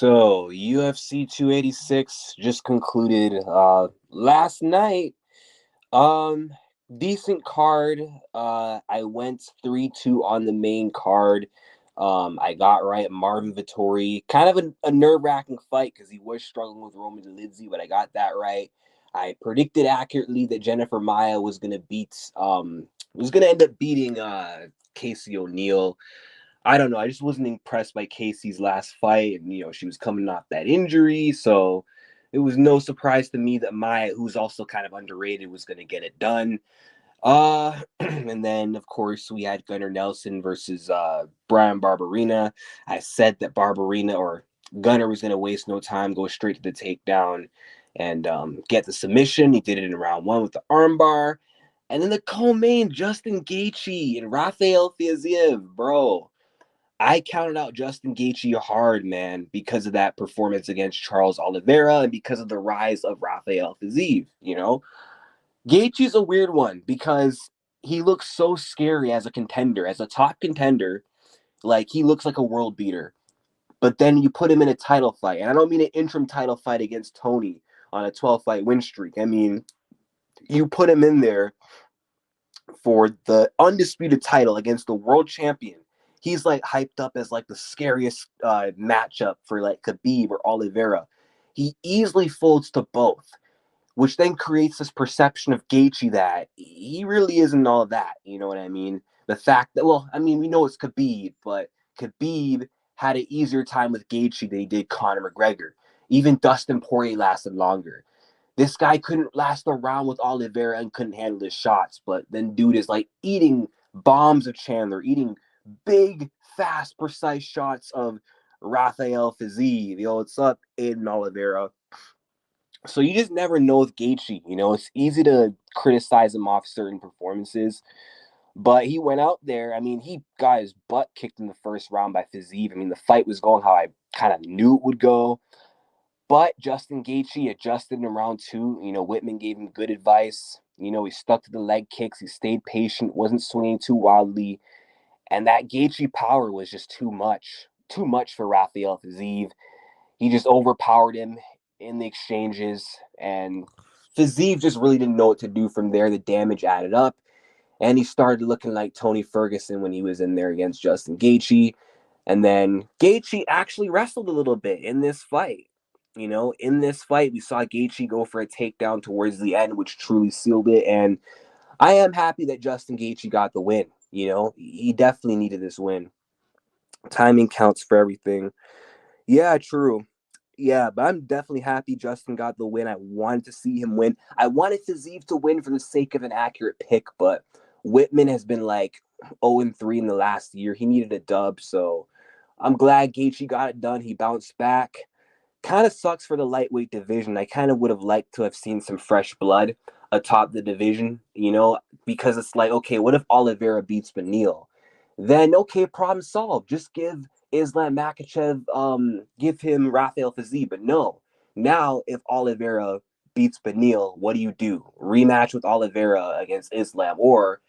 So UFC 286 just concluded last night. Um Decent card. I went 3-2 on the main card. I got right Marvin Vettori. Kind of a nerve-wracking fight because he was struggling with Roman Lindsay, but I got that right. I predicted accurately that Jennifer Maia was gonna end up beating Casey O'Neill. I don't know. I just wasn't impressed by Casey's last fight. And, she was coming off that injury. So it was no surprise to me that Maya, who's also kind of underrated, was going to get it done. And then, of course, we had Gunnar Nelson versus Brian Barberina. I said that Barberina or Gunnar was going to waste no time, go straight to the takedown and get the submission. He did it in round one with the armbar. And then the co-main, Justin Gaethje and Rafael Fiziev, bro. I counted out Justin Gaethje hard, man, because of that performance against Charles Oliveira and because of the rise of Rafael Fiziev. Gaethje's a weird one because he looks so scary as a contender, as a top contender. Like, he looks like a world beater. But then you put him in a title fight, and I don't mean an interim title fight against Tony on a 12-fight win streak. I mean, you put him in there for the undisputed title against the world champion. He's like hyped up as like the scariest matchup for like Khabib or Oliveira. He easily folds to both, which then creates this perception of Gaethje that he really isn't all that. You know what I mean? The fact that, well, I mean, we know it's Khabib, but Khabib had an easier time with Gaethje than he did Conor McGregor. Even Dustin Poirier lasted longer. This guy couldn't last a round with Oliveira and couldn't handle his shots, but then dude is like eating bombs of Chandler, eating big, fast, precise shots of Rafael Fiziev. What's up, Aiden Oliveira? So you just never know with Gaethje. It's easy to criticize him off certain performances, but he went out there. I mean, he got his butt kicked in the first round by Fiziev. I mean, the fight was going how I kind of knew it would go. But Justin Gaethje adjusted in round two. Whitman gave him good advice. He stuck to the leg kicks. He stayed patient, wasn't swinging too wildly. And that Gaethje power was just too much. Too much for Rafael Fiziev. He just overpowered him in the exchanges. And Fiziev just really didn't know what to do from there. The damage added up. And he started looking like Tony Ferguson when he was in there against Justin Gaethje. And then Gaethje actually wrestled a little bit in this fight. In this fight, we saw Gaethje go for a takedown towards the end, which truly sealed it. And I am happy that Justin Gaethje got the win. He definitely needed this win. Timing counts for everything. Yeah, true. Yeah, but I'm definitely happy Justin got the win. I wanted to see him win. I wanted Fiziev to win for the sake of an accurate pick, but Whitman has been like 0-3 in the last year. He needed a dub, so I'm glad Gaethje got it done. He bounced back. Kind of sucks for the lightweight division. I kind of would have liked to have seen some fresh blood atop the division, because it's like, okay, what if Oliveira beats Beneil? Then, okay, problem solved. Just give Islam Makhachev, give him Rafael Fiziev. But no, now if Oliveira beats Beneil, what do? Rematch with Oliveira against Islam, or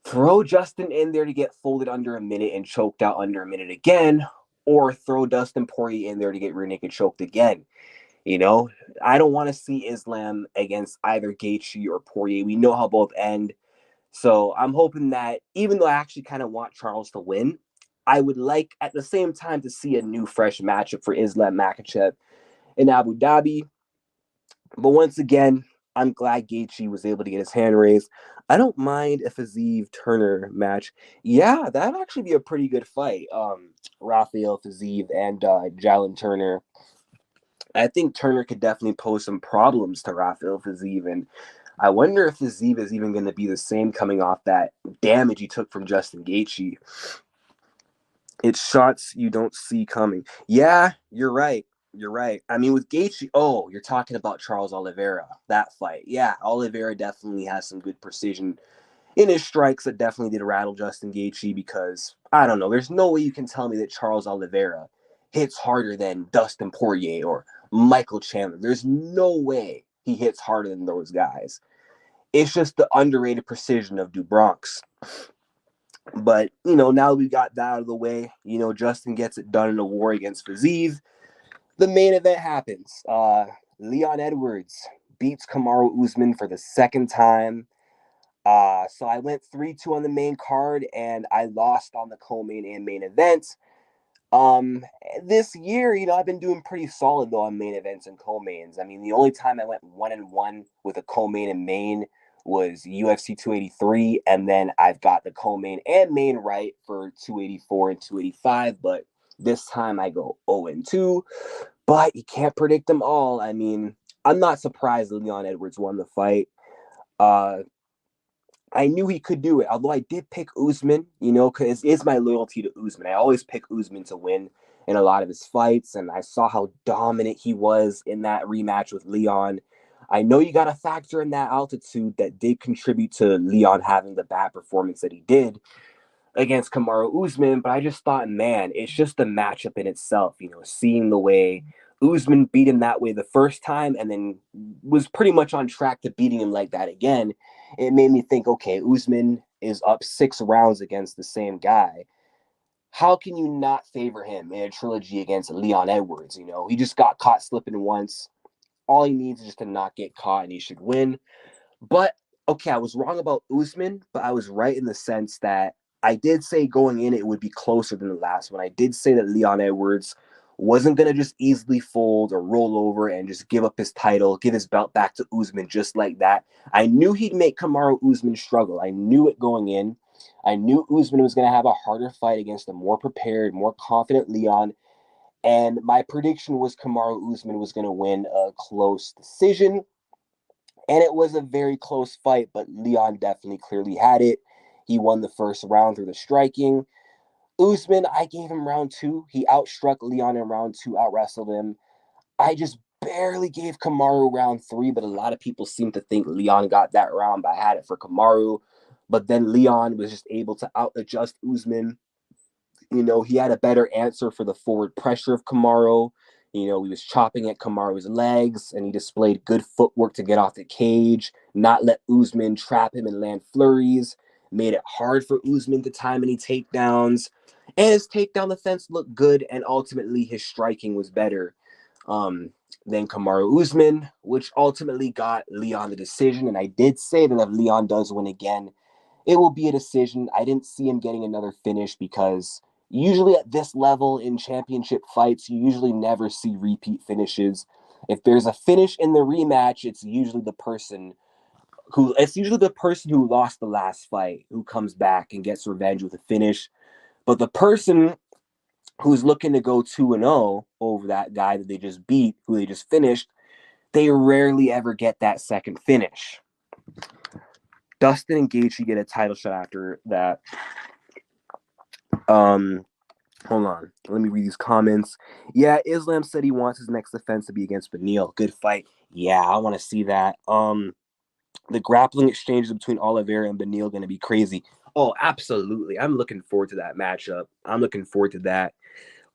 throw Justin in there to get folded under a minute and choked out under a minute again, or throw Dustin Poirier in there to get rear naked choked again. I don't want to see Islam against either Gaethje or Poirier. We know how both end. So I'm hoping that, even though I actually kind of want Charles to win, I would like at the same time to see a new fresh matchup for Islam Makhachev in Abu Dhabi. But once again, I'm glad Gaethje was able to get his hand raised. I don't mind a Fiziev Turner match. Yeah, that'd actually be a pretty good fight. Rafael Fiziev and Jalen Turner. I think Turner could definitely pose some problems to Rafael Fiziev, and I wonder if Fiziev is even going to be the same coming off that damage he took from Justin Gaethje. It's shots you don't see coming. Yeah, you're right. You're right. I mean, with Gaethje, you're talking about Charles Oliveira, that fight. Yeah, Oliveira definitely has some good precision in his strikes that definitely did rattle Justin Gaethje because, I don't know, there's no way you can tell me that Charles Oliveira hits harder than Dustin Poirier or Michael Chandler. There's no way he hits harder than those guys. It's just the underrated precision of DuBronx. But, now we got that out of the way. Justin gets it done in a war against Fiziev. The main event happens. Leon Edwards beats Kamaru Usman for the second time. So I went 3-2 on the main card, and I lost on the co-main and main event. Um, this year, I've been doing pretty solid though on main events and co-mains. I mean, the only time I went 1-1 with a co-main and main was UFC 283, and then I've got the co-main and main right for 284 and 285. But this time I go 0-2. But you can't predict them all. I mean, I'm not surprised Leon Edwards won the fight. Uh, I knew he could do it, although I did pick Usman, because it's my loyalty to Usman. I always pick Usman to win in a lot of his fights, and I saw how dominant he was in that rematch with Leon. I know you got to factor in that altitude that did contribute to Leon having the bad performance that he did against Kamaru Usman, but I just thought, man, it's just the matchup in itself, seeing the way Usman beat him that way the first time and then was pretty much on track to beating him like that again. It made me think, okay, Usman is up 6 rounds against the same guy. How can you not favor him in a trilogy against Leon Edwards? He just got caught slipping once. All he needs is just to not get caught and he should win. But okay, I was wrong about Usman, but I was right in the sense that I did say going in it would be closer than the last one. I did say that Leon Edwards wasn't going to just easily fold or roll over and just give up his title, give his belt back to Usman just like that. I knew he'd make Kamaru Usman struggle. I knew it going in. I knew Usman was going to have a harder fight against a more prepared, more confident Leon. And my prediction was Kamaru Usman was going to win a close decision. And it was a very close fight, but Leon definitely clearly had it. He won the first round through the striking. Usman, I gave him round 2. He outstruck Leon in round 2, out wrestled him. I just barely gave Kamaru round 3, but a lot of people seem to think Leon got that round, but I had it for Kamaru. But then Leon was just able to out adjust Usman. He had a better answer for the forward pressure of Kamaru. He was chopping at Kamaru's legs, and he displayed good footwork to get off the cage, not let Usman trap him and land flurries, made it hard for Usman to time any takedowns, and his takedown defense looked good, and ultimately his striking was better than Kamaru Usman, which ultimately got Leon the decision, and I did say that if Leon does win again, it will be a decision. I didn't see him getting another finish because usually at this level in championship fights, you usually never see repeat finishes. If there's a finish in the rematch, it's usually the person who lost the last fight who comes back and gets revenge with a finish. But the person who's looking to go 2-0 over that guy that they just beat, who they just finished, they rarely ever get that second finish. Dustin and Gaethje get a title shot after that. Hold on. Let me read these comments. Yeah, Islam said he wants his next defense to be against Beneil. Good fight. Yeah, I want to see that. The grappling exchanges between Oliveira and Beneil going to be crazy. Oh, absolutely. I'm looking forward to that matchup. I'm looking forward to that.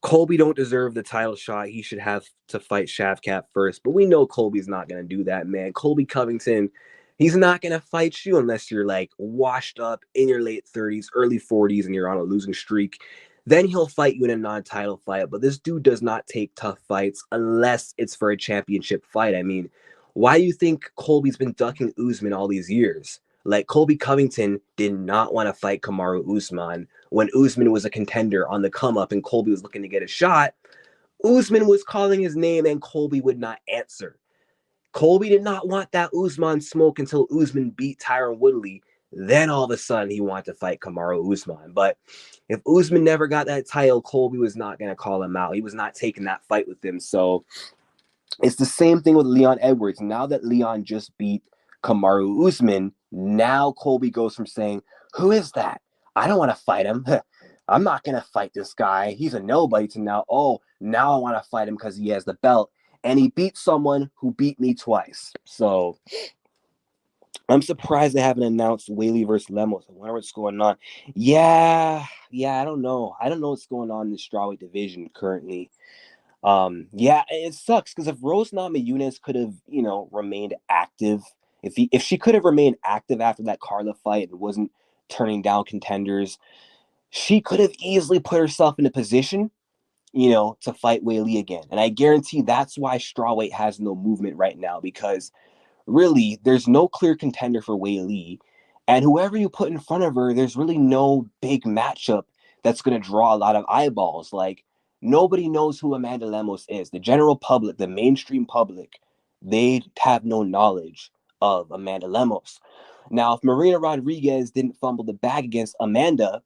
Colby don't deserve the title shot. He should have to fight Shavkat first. But we know Colby's not going to do that, man. Colby Covington, he's not going to fight you unless you're like washed up in your late 30s, early 40s, and you're on a losing streak. Then he'll fight you in a non-title fight. But this dude does not take tough fights unless it's for a championship fight. I mean, why do you think Colby's been ducking Usman all these years? Like, Colby Covington did not want to fight Kamaru Usman when Usman was a contender on the come up and Colby was looking to get a shot. Usman was calling his name and Colby would not answer. Colby did not want that Usman smoke until Usman beat Tyron Woodley. Then all of a sudden he wanted to fight Kamaru Usman. But if Usman never got that title, Colby was not going to call him out. He was not taking that fight with him. So it's the same thing with Leon Edwards. Now that Leon just beat Kamaru Usman, now Colby goes from saying, who is that? I don't want to fight him. I'm not going to fight this guy. He's a nobody to now, now I want to fight him because he has the belt. And he beat someone who beat me twice. So I'm surprised they haven't announced Whaley versus Lemos. I wonder what's going on. Yeah, I don't know. I don't know what's going on in the strawweight division currently. Yeah, it sucks because if Rose Namajunas could have, remained active, if she could have remained active after that Carla fight and wasn't turning down contenders, she could have easily put herself in a position to fight Wei again. And I guarantee that's why strawweight has no movement right now, because really there's no clear contender for Wei. And whoever you put in front of her, there's really no big matchup that's going to draw a lot of eyeballs. Like, nobody knows who Amanda Lemos is. The general public, the mainstream public, they have no knowledge of Amanda Lemos. Now, if Marina Rodriguez didn't fumble the bag against Amanda,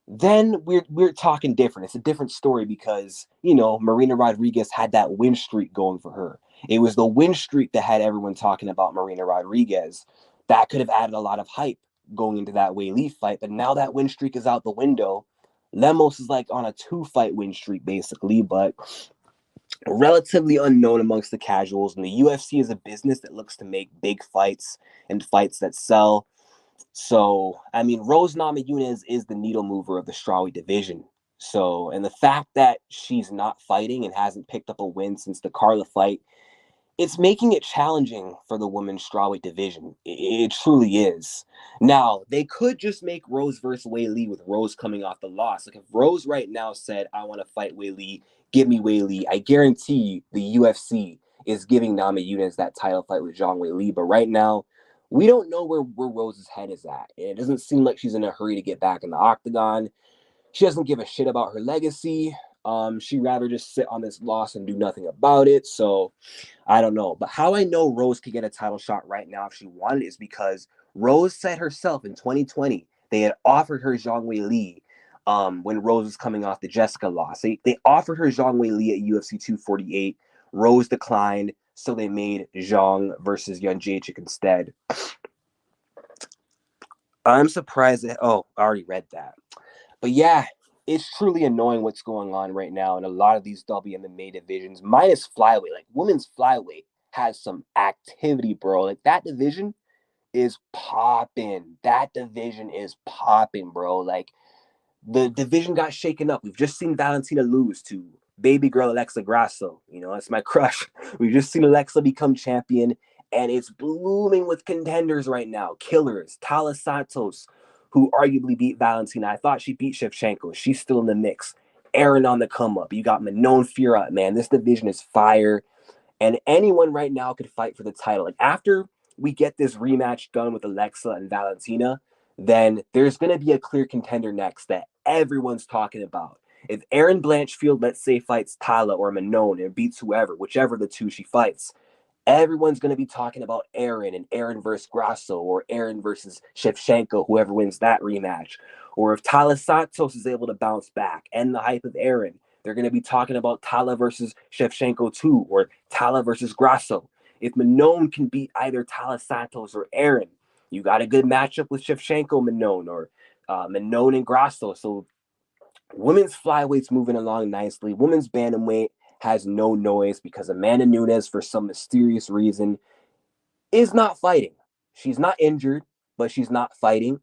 then we're talking different. It's a different story because, Marina Rodriguez had that win streak going for her. It was the win streak that had everyone talking about Marina Rodriguez. That could have added a lot of hype going into that Wei fight, but now that win streak is out the window. Lemos is like on a 2-fight win streak basically, but relatively unknown amongst the casuals. And the UFC is a business that looks to make big fights and fights that sell. So, I mean, Rose Namajunas is the needle mover of the strawweight division. So, and the fact that she's not fighting and hasn't picked up a win since the Carla fight, it's making it challenging for the women's strawweight division. It truly is. Now, they could just make Rose versus Wei with Rose coming off the loss. Like, if Rose right now said, I want to fight Wei, give me Wei, I guarantee you the UFC is giving Namajunas that title fight with Zhang Wei. But right now, we don't know where Rose's head is at. And it doesn't seem like she's in a hurry to get back in the octagon. She doesn't give a shit about her legacy. She'd rather just sit on this loss and do nothing about it. So I don't know. But how I know Rose could get a title shot right now if she wanted is because Rose said herself in 2020 they had offered her Zhang Wei when Rose was coming off the Jessica loss. They offered her Zhang Wei at UFC 248. Rose declined, so they made Zhang versus Yan Jacek instead. I'm surprised that, I already read that. But yeah, it's truly annoying what's going on right now in a lot of these WMMA divisions, minus flyweight. Like, women's flyweight has some activity, bro. Like, that division is popping. That division is popping, bro. Like, the division got shaken up. We've just seen Valentina lose to baby girl Alexa Grasso. That's my crush. We've just seen Alexa become champion, and it's blooming with contenders right now. Killers, Tala Santos, who arguably beat Valentina. I thought she beat Shevchenko. She's still in the mix. Aaron on the come up. You got Manon Fiorot, man. This division is fire. And anyone right now could fight for the title. Like, after we get this rematch done with Alexa and Valentina, then there's going to be a clear contender next that everyone's talking about. If Erin Blanchfield, let's say, fights Tala or Manon and beats whichever the two she fights, everyone's going to be talking about Aaron and Aaron versus Grasso, or Aaron versus Shevchenko, whoever wins that rematch. Or if Tala Santos is able to bounce back and the hype of Aaron, they're going to be talking about Tala versus Shevchenko too, or Tala versus Grasso. If Manon can beat either Tala Santos or Aaron, you got a good matchup with Shevchenko Manon, or Manon and Grasso. So women's flyweight's moving along nicely. Women's bantamweight has no noise because Amanda Nunes, for some mysterious reason, is not fighting. She's not injured, but she's not fighting.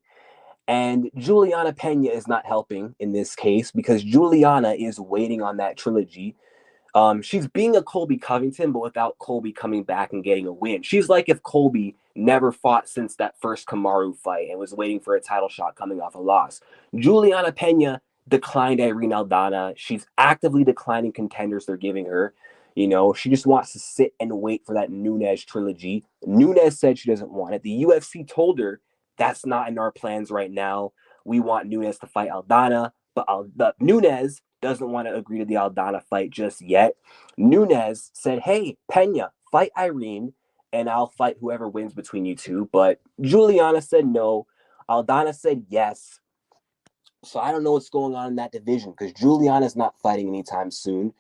And Juliana Pena is not helping in this case because Juliana is waiting on that trilogy. She's being a Colby Covington, but without Colby coming back and getting a win. She's like if Colby never fought since that first Kamaru fight and was waiting for a title shot coming off a loss. Juliana Pena declined Irene Aldana. She's actively declining contenders they're giving her. She just wants to sit and wait for that Nunes trilogy. Nunes said she doesn't want it. The UFC told her that's not in our plans right now. We want Nunes to fight Aldana, but Nunes doesn't want to agree to the Aldana fight just yet. Nunes said, hey, Pena, fight Irene, and I'll fight whoever wins between you two. But Juliana said no. Aldana said yes. So I don't know what's going on in that division because Juliana's not fighting anytime soon.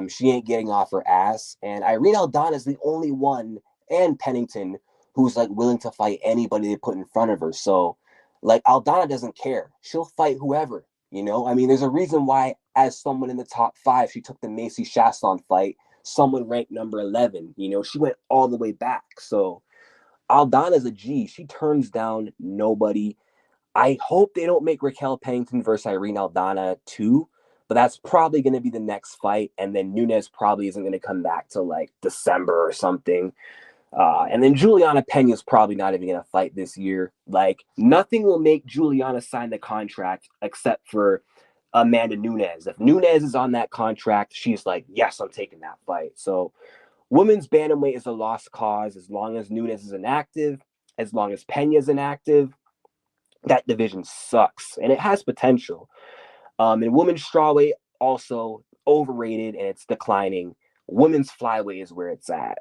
She ain't getting off her ass. And Irene Aldana is the only one, and Pennington, who's like willing to fight anybody they put in front of her. So, like, Aldana doesn't care. She'll fight whoever, I mean, there's a reason why, as someone in the top 5, she took the Macy Chasson fight, someone ranked number 11. She went all the way back. So Aldana's a G. She turns down nobody. I hope they don't make Raquel Pennington versus Irene Aldana too, but that's probably going to be the next fight. And then Nunes probably isn't going to come back till like December or something. And then Juliana Pena's probably not even going to fight this year. Like, nothing will make Juliana sign the contract except for Amanda Nunes. If Nunes is on that contract, she's like, yes, I'm taking that fight. So women's bantamweight is a lost cause as long as Nunes is inactive, as long as Pena's inactive. That division sucks, and it has potential. And women's strawweight also overrated, and it's declining. Women's flyweight is where it's at.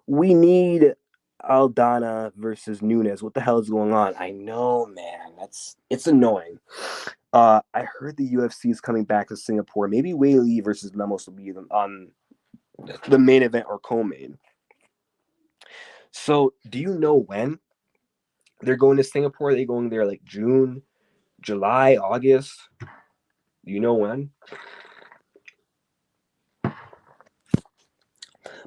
We need Aldana versus Nunes. What the hell is going on? I know, man. It's annoying. I heard the UFC is coming back to Singapore. Maybe Wei Li versus Lemos will be on the main event or co-main. So, do you know when they're going to Singapore? Are they going there like June, July, August? Do you know when?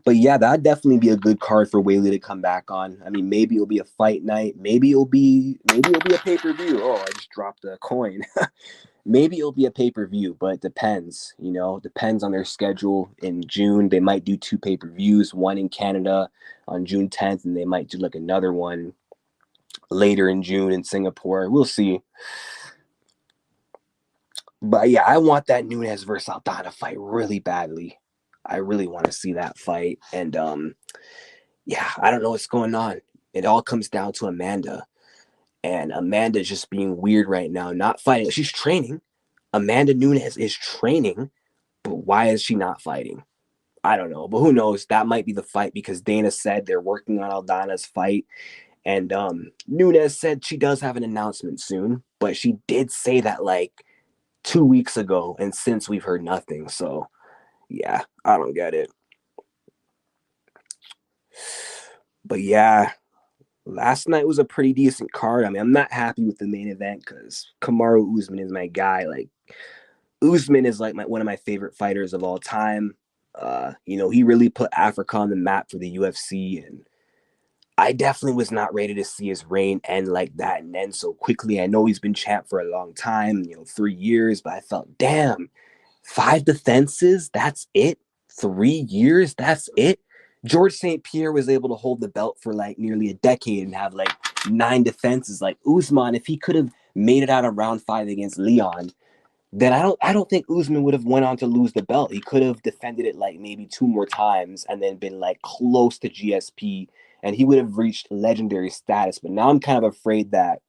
But yeah, that'd definitely be a good card for Whaley to come back on. I mean, maybe it'll be a fight night. Maybe it'll be a pay-per-view. Oh, I just dropped a coin. Maybe it'll be a pay-per-view, but it depends. Depends on their schedule. In June, they might do 2 pay-per-views, one in Canada on June 10th, and they might do like another one later in June in Singapore. We'll see. But yeah, I want that Nunes versus Aldana fight really badly. I really want to see that fight. And yeah, I don't know what's going on. It all comes down to Amanda. And Amanda's just being weird right now, not fighting. She's training. Amanda Nunes is training, but why is she not fighting? I don't know. But who knows? That might be the fight because Dana said they're working on Aldana's fight. And Nunes said she does have an announcement soon, but she did say that like 2 weeks ago. And since we've heard nothing. So yeah, I don't get it. But yeah, last night was a pretty decent card. I mean, I'm not happy with the main event because Kamaru Usman is my guy. Like, Usman is like one of my favorite fighters of all time. He really put Africa on the map for the UFC, and I definitely was not ready to see his reign end like that and end so quickly. I know he's been champ for a long time, 3 years, but I felt, damn, 5 defenses, that's it? 3 years, that's it? George St. Pierre was able to hold the belt for like nearly a decade and have like 9 defenses. Like Usman, if he could have made it out of round 5 against Leon, then I don't think Usman would have went on to lose the belt. He could have defended it like maybe 2 more times and then been like close to GSP, and he would have reached legendary status. But now I'm kind of afraid that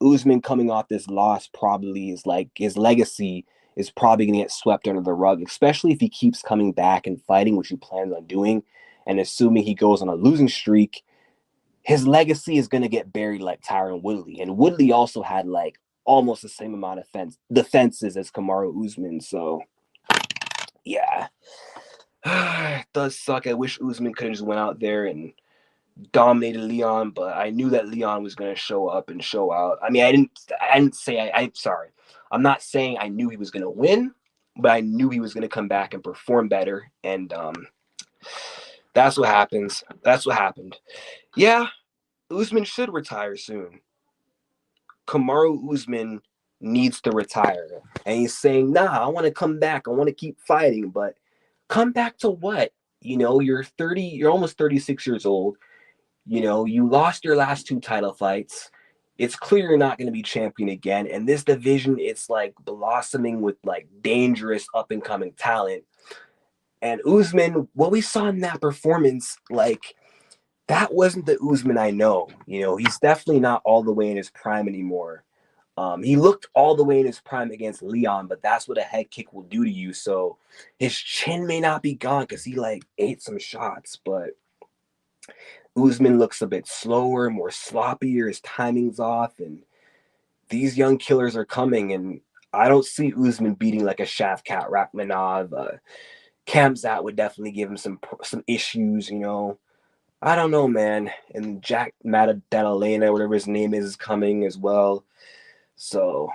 Usman coming off this loss probably is like his legacy is probably going to get swept under the rug, especially if he keeps coming back and fighting, which he plans on doing. And assuming he goes on a losing streak, his legacy is going to get buried like Tyron Woodley. And Woodley also had like almost the same amount of defenses as Kamaru Usman. So, yeah, it does suck. I wish Usman could have just went out there and dominated Leon, but I knew that Leon was going to show up and show out. I mean, I didn't say, I'm sorry. I'm not saying I knew he was going to win, but I knew he was going to come back and perform better. And that's what happens. That's what happened. Yeah, Usman should retire soon. Kamaru Usman needs to retire. And he's saying, nah, I want to come back. I want to keep fighting, but come back to what? You're almost 36 years old. You lost your last 2 title fights. It's clear you're not going to be champion again. And this division, it's like blossoming with like dangerous up and coming talent. And Usman, what we saw in that performance, like that wasn't the Usman I know. He's definitely not all the way in his prime anymore. He looked all the way in his prime against Leon, but that's what a head kick will do to you. So his chin may not be gone because he like ate some shots, but Usman looks a bit slower, more sloppier. His timing's off, and these young killers are coming. And I don't see Usman beating like a Shavkat Rakhmonov. Khamzat would definitely give him some issues. I don't know, man. And Jack Maddalena, whatever his name is coming as well. So,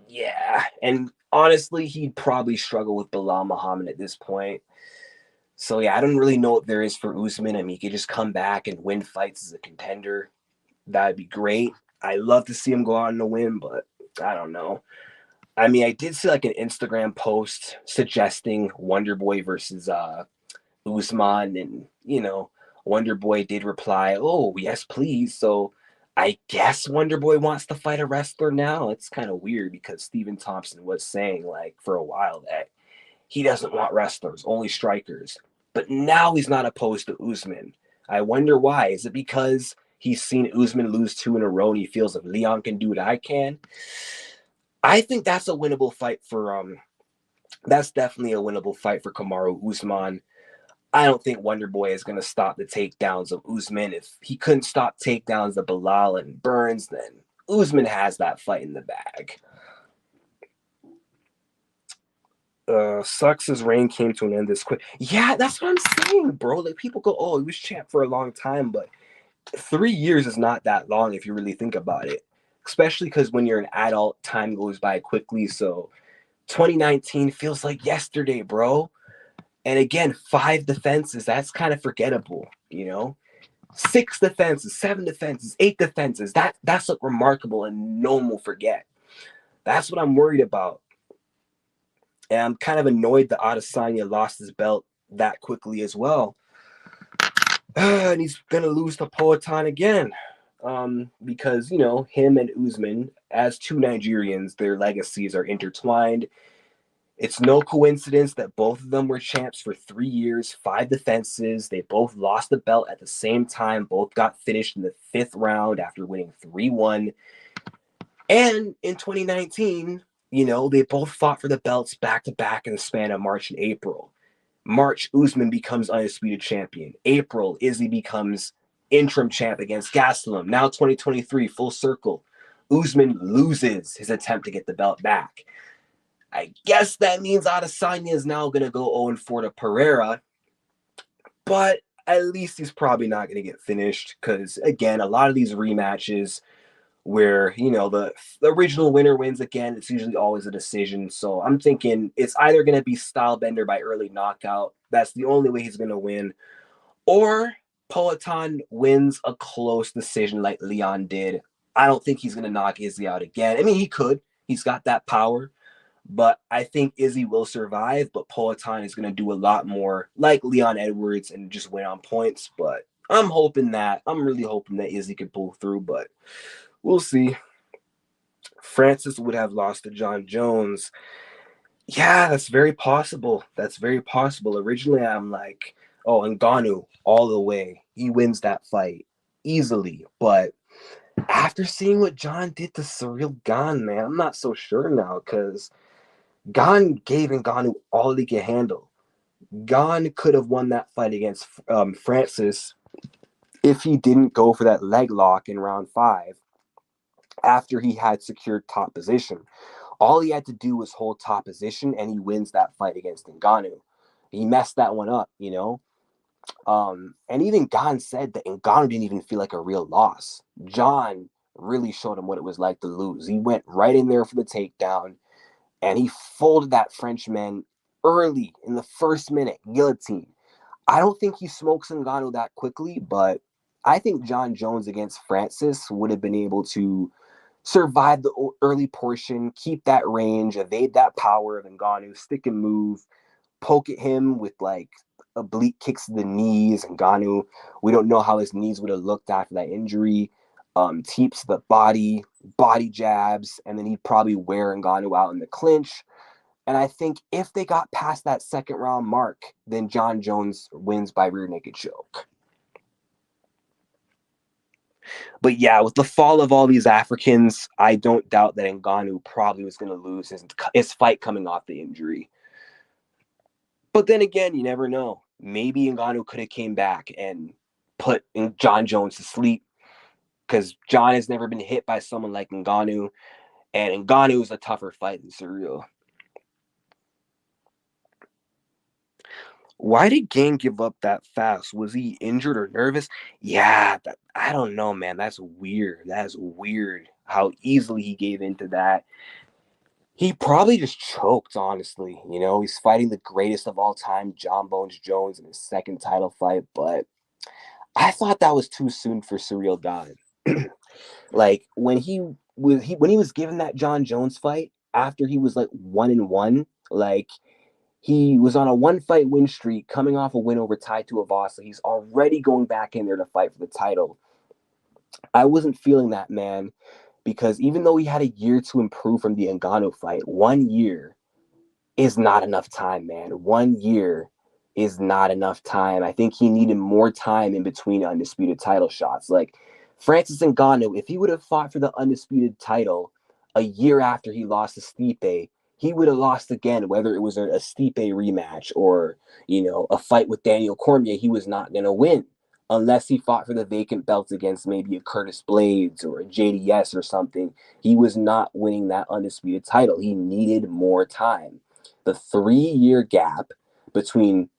yeah. And honestly, he'd probably struggle with Bilal Muhammad at this point. So, yeah, I don't really know what there is for Usman. I mean, he could just come back and win fights as a contender. That'd be great. I love to see him go out and win, but I don't know. I mean, I did see like an Instagram post suggesting Wonder Boy versus Usman, and Wonder Boy did reply, "Oh, yes, please." So I guess Wonder Boy wants to fight a wrestler now. It's kind of weird because Stephen Thompson was saying, like, for a while that he doesn't want wrestlers, only strikers. But now he's not opposed to Usman. I wonder why. Is it because he's seen Usman lose 2 in a row and he feels if Leon can do what I can? I think that's a winnable fight for that's definitely a winnable fight for Kamaru Usman. I don't think Wonder Boy is going to stop the takedowns of Usman. If he couldn't stop takedowns of Bilal and Burns, then Usman has that fight in the bag. Sucks his reign came to an end this quick. Yeah, that's what I'm saying, bro. Like, people go, oh, he was champ for a long time, but 3 years is not that long if you really think about it. Especially because when you're an adult, time goes by quickly. So 2019 feels like yesterday, bro. And again, 5 defenses, that's kind of forgettable, 6 defenses, 7 defenses, 8 defenses. That's like remarkable and no one will forget. That's what I'm worried about. And I'm kind of annoyed that Adesanya lost his belt that quickly as well. And he's going to lose to Poatan again. Because, him and Usman, as 2 Nigerians, their legacies are intertwined. It's no coincidence that both of them were champs for 3 years, 5 defenses. They both lost the belt at the same time. Both got finished in the 5th round after winning 3-1. And in 2019, they both fought for the belts back-to-back in the span of March and April. March, Usman becomes undisputed champion. April, Izzy becomes interim champ against Gastelum. Now 2023, full circle. Usman loses his attempt to get the belt back. I guess that means Adesanya is now going to go 0-4 to Pereira. But at least he's probably not going to get finished because, again, a lot of these rematches where, the original winner wins again, it's usually always a decision. So I'm thinking it's either going to be Stylebender by early knockout. That's the only way he's going to win. Or Poatan wins a close decision like Leon did. I don't think he's going to knock Izzy out again. I mean, he could. He's got that power. But I think Izzy will survive, but Poatan is going to do a lot more like Leon Edwards and just win on points. But I'm really hoping that Izzy could pull through, but we'll see. Francis would have lost to John Jones. Yeah, that's very possible. Originally, I'm like, oh, Ngannou all the way. He wins that fight easily. But after seeing what John did to Ciryl Gane, man, I'm not so sure now because Gane gave Ngannou all he could handle. Gane could have won that fight against Francis if he didn't go for that leg lock in round 5 after he had secured top position. All he had to do was hold top position, and he wins that fight against Ngannou. He messed that one up, And even Gane said that Ngannou didn't even feel like a real loss. John really showed him what it was like to lose. He went right in there for the takedown, and he folded that Frenchman early in the first minute, guillotine. I don't think he smokes Ngannou that quickly, but I think John Jones against Francis would have been able to survive the early portion, keep that range, evade that power of Ngannou, stick and move, poke at him with like oblique kicks to the knees. Ngannou, we don't know how his knees would have looked after that injury. Teeps the body jabs, and then he'd probably wear Ngannou out in the clinch. And I think if they got past that 2nd round mark, then John Jones wins by rear naked choke. But yeah, with the fall of all these Africans, I don't doubt that Ngannou probably was going to lose his fight coming off the injury. But then again, you never know. Maybe Ngannou could have came back and put John Jones to sleep because John has never been hit by someone like Ngannou, and Ngannou is a tougher fight than Ciryl. Why did Gane give up that fast? Was he injured or nervous? Yeah, I don't know, man. That's weird. How easily he gave into that. He probably just choked, honestly. He's fighting the greatest of all time, John Bones Jones, in his 2nd title fight. But I thought that was too soon for Ciryl Gane. Like when he was given that John Jones fight after he was like 1-1, like he was on a 1-fight win streak, coming off a win over Tai Tuivasa. He's already going back in there to fight for the title. I wasn't feeling that, man, because even though he had a year to improve from the Ngannou fight, 1 year is not enough time, man. 1 year is not enough time. I think he needed more time in between undisputed title shots. Like Francis Ngannou, if he would have fought for the undisputed title a year after he lost to Stipe, he would have lost again, whether it was a Stipe rematch or, a fight with Daniel Cormier. He was not going to win unless he fought for the vacant belt against maybe a Curtis Blades or a JDS or something. He was not winning that undisputed title. He needed more time. The 3-year gap between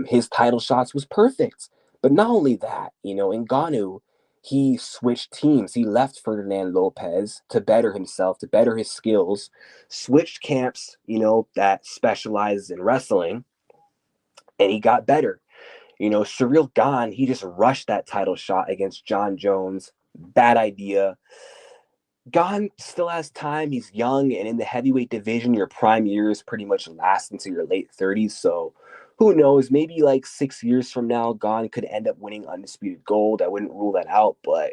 his title shots was perfect. But not only that, Ngannou, he switched teams. He left Ferdinand Lopez to better himself, to better his skills, switched camps, that specializes in wrestling, and he got better. Ciryl Gane, he just rushed that title shot against John Jones. Bad idea. Gane still has time. He's young, and in the heavyweight division, your prime years pretty much last into your late 30s. So who knows? Maybe like 6 years from now, Gane could end up winning undisputed gold. I wouldn't rule that out, but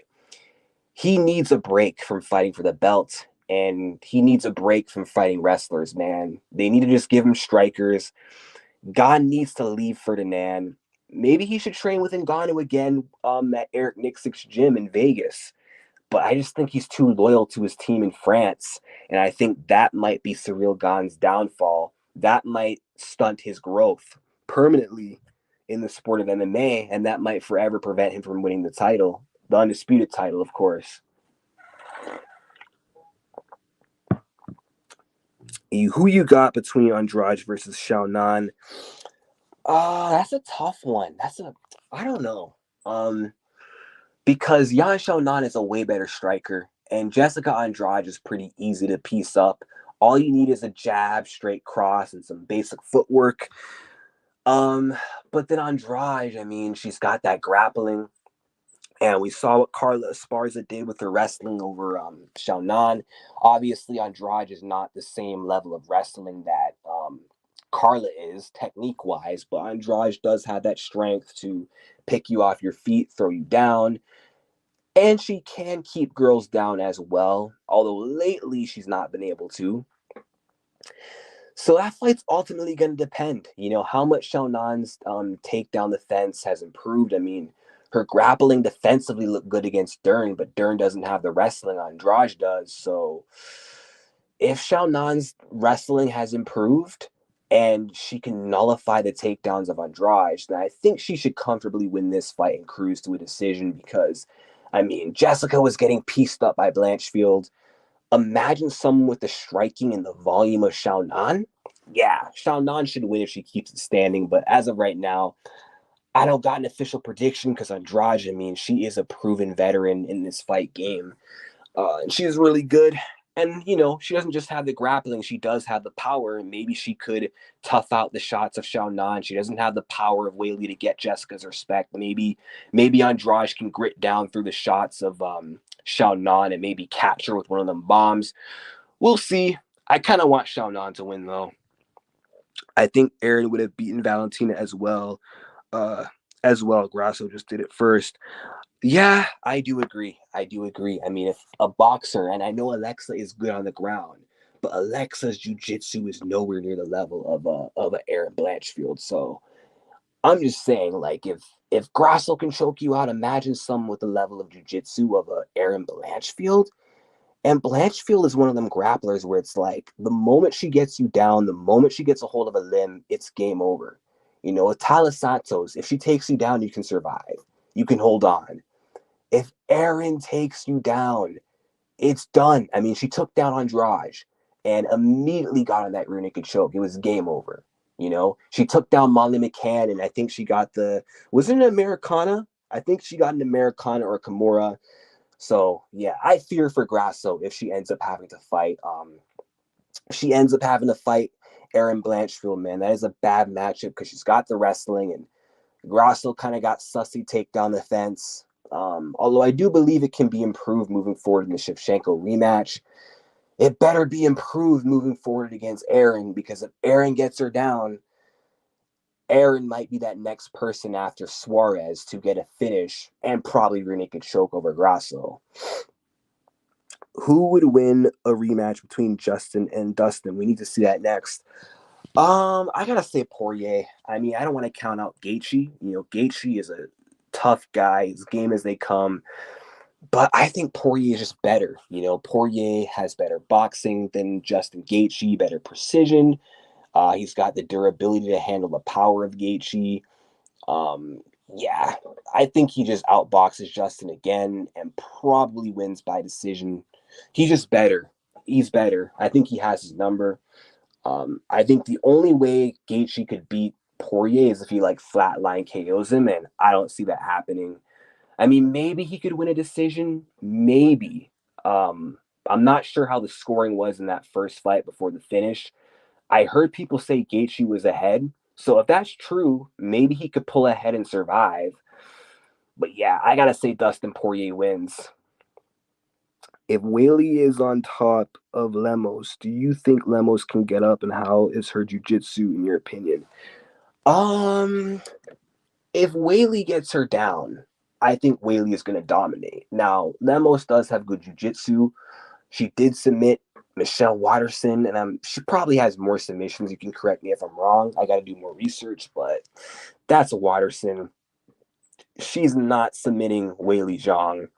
he needs a break from fighting for the belt, and he needs a break from fighting wrestlers, man. They need to just give him strikers. Gane needs to leave Ferdinand. Maybe he should train with Ngannou again at Eric Nixick's gym in Vegas. But I just think he's too loyal to his team in France. And I think that might be Ciryl Gane's downfall. That might stunt his growth permanently in the sport of MMA. And that might forever prevent him from winning the title, the undisputed title, of course. Who you got between Andrade versus Xiaonan? That's a tough one. I don't know. Because Yan Xiaonan is a way better striker, and Jessica Andrade is pretty easy to piece up. All you need is a jab, straight cross, and some basic footwork. But then Andrade, I mean, she's got that grappling, and we saw what Carla Esparza did with her wrestling over Xiaonan. Obviously, Andrade is not the same level of wrestling that Carla is technique-wise, but Andrade does have that strength to pick you off your feet, throw you down. And she can keep girls down as well, although lately she's not been able to. So that fight's ultimately going to depend, how much Xiaonan's takedown defense has improved. I mean, her grappling defensively looked good against Dern, but Dern doesn't have the wrestling Andrade does. So if Xiaonan's wrestling has improved and she can nullify the takedowns of Andrade, then I think she should comfortably win this fight and cruise to a decision because, I mean, Jessica was getting pieced up by Blanchfield. Imagine someone with the striking and the volume of Xiaonan. Yeah, Xiaonan should win if she keeps it standing, but as of right now, I don't got an official prediction because Andrade, I mean, she is a proven veteran in this fight game. And she is really good. And, she doesn't just have the grappling. She does have the power. And maybe she could tough out the shots of Xiaonan. She doesn't have the power of Weili to get Jessica's respect. Maybe Andrade can grit down through the shots of Xiaonan and maybe catch her with one of them bombs. We'll see. I kind of want Xiaonan to win, though. I think Aaron would have beaten Valentina as well. Grasso just did it first. Yeah, I do agree. I mean, if a boxer, and I know Alexa is good on the ground, but Alexa's jiu-jitsu is nowhere near the level of an Aaron Blanchfield. So I'm just saying, like, if Grasso can choke you out, imagine someone with the level of jiu-jitsu of a Aaron Blanchfield. And Blanchfield is one of them grapplers where it's like the moment she gets you down, the moment she gets a hold of a limb, it's game over. With Tyler Santos, if she takes you down, you can survive. You can hold on. If Aaron takes you down, it's done. I mean, she took down Andrade and immediately got on that rear naked choke. It was game over. She took down Molly McCann, and I think she got was it an Americana? I think she got an Americana or a Kimura. So yeah, I fear for Grasso if she ends up having to fight. Aaron Blanchfield, man. That is a bad matchup because she's got the wrestling, and Grasso kind of got sussy takedown defense. Although I do believe it can be improved moving forward in the Shevchenko rematch. It better be improved moving forward against Aaron, because if Aaron gets her down, Aaron might be that next person after Suarez to get a finish and probably rear naked choke over Grasso. Who would win a rematch between Justin and Dustin? We need to see that next. I gotta say Poirier. I mean, I don't want to count out Gaethje. Gaethje is a tough guy, as game as they come. But I think Poirier is just better. Poirier has better boxing than Justin Gaethje, better precision. He's got the durability to handle the power of Gaethje. Yeah, I think he just outboxes Justin again and probably wins by decision. He's just better. He's better. I think he has his number. I think the only way Gaethje could beat Poirier is if he flatline KOs him, and I don't see that happening. I mean, maybe he could win a decision, maybe. I'm not sure how the scoring was in that first fight before the finish. I heard people say Gaethje was ahead, so if that's true, maybe he could pull ahead and survive. But yeah, I gotta say Dustin Poirier wins. If Whaley is on top of Lemos, do you think Lemos can get up, and how is her jiu-jitsu in your opinion? If Whaley gets her down, I think Whaley is going to dominate. Now, Lemos does have good jiu-jitsu. She did submit Michelle Watterson, and she probably has more submissions. You can correct me if I'm wrong. I got to do more research, but that's a Watterson. She's not submitting Whaley Zhang.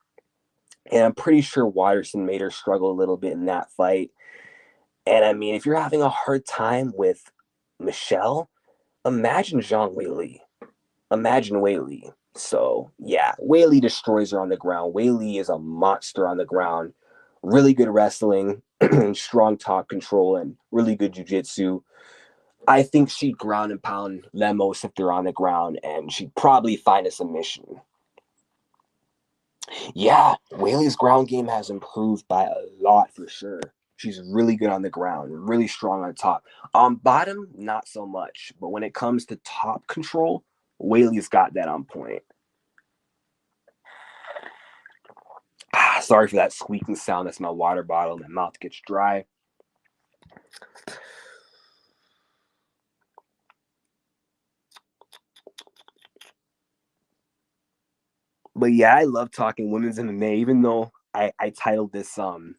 And I'm pretty sure Watterson made her struggle a little bit in that fight. And I mean, if you're having a hard time with Michelle, imagine Zhang Whaley. Imagine Whaley. So, yeah, Whaley destroys her on the ground. Whaley is a monster on the ground. Really good wrestling, strong top control, and really good jiu-jitsu. I think she'd ground and pound Lemos if they're on the ground, and she'd probably find a submission. Yeah, Whaley's ground game has improved by a lot for sure. She's really good on the ground, really strong on top. On bottom, not so much. But when it comes to top control, Whaley's got that on point. Sorry for that squeaking sound. That's my water bottle. My mouth gets dry. But yeah, I love talking women's MMA, even though I titled this UFC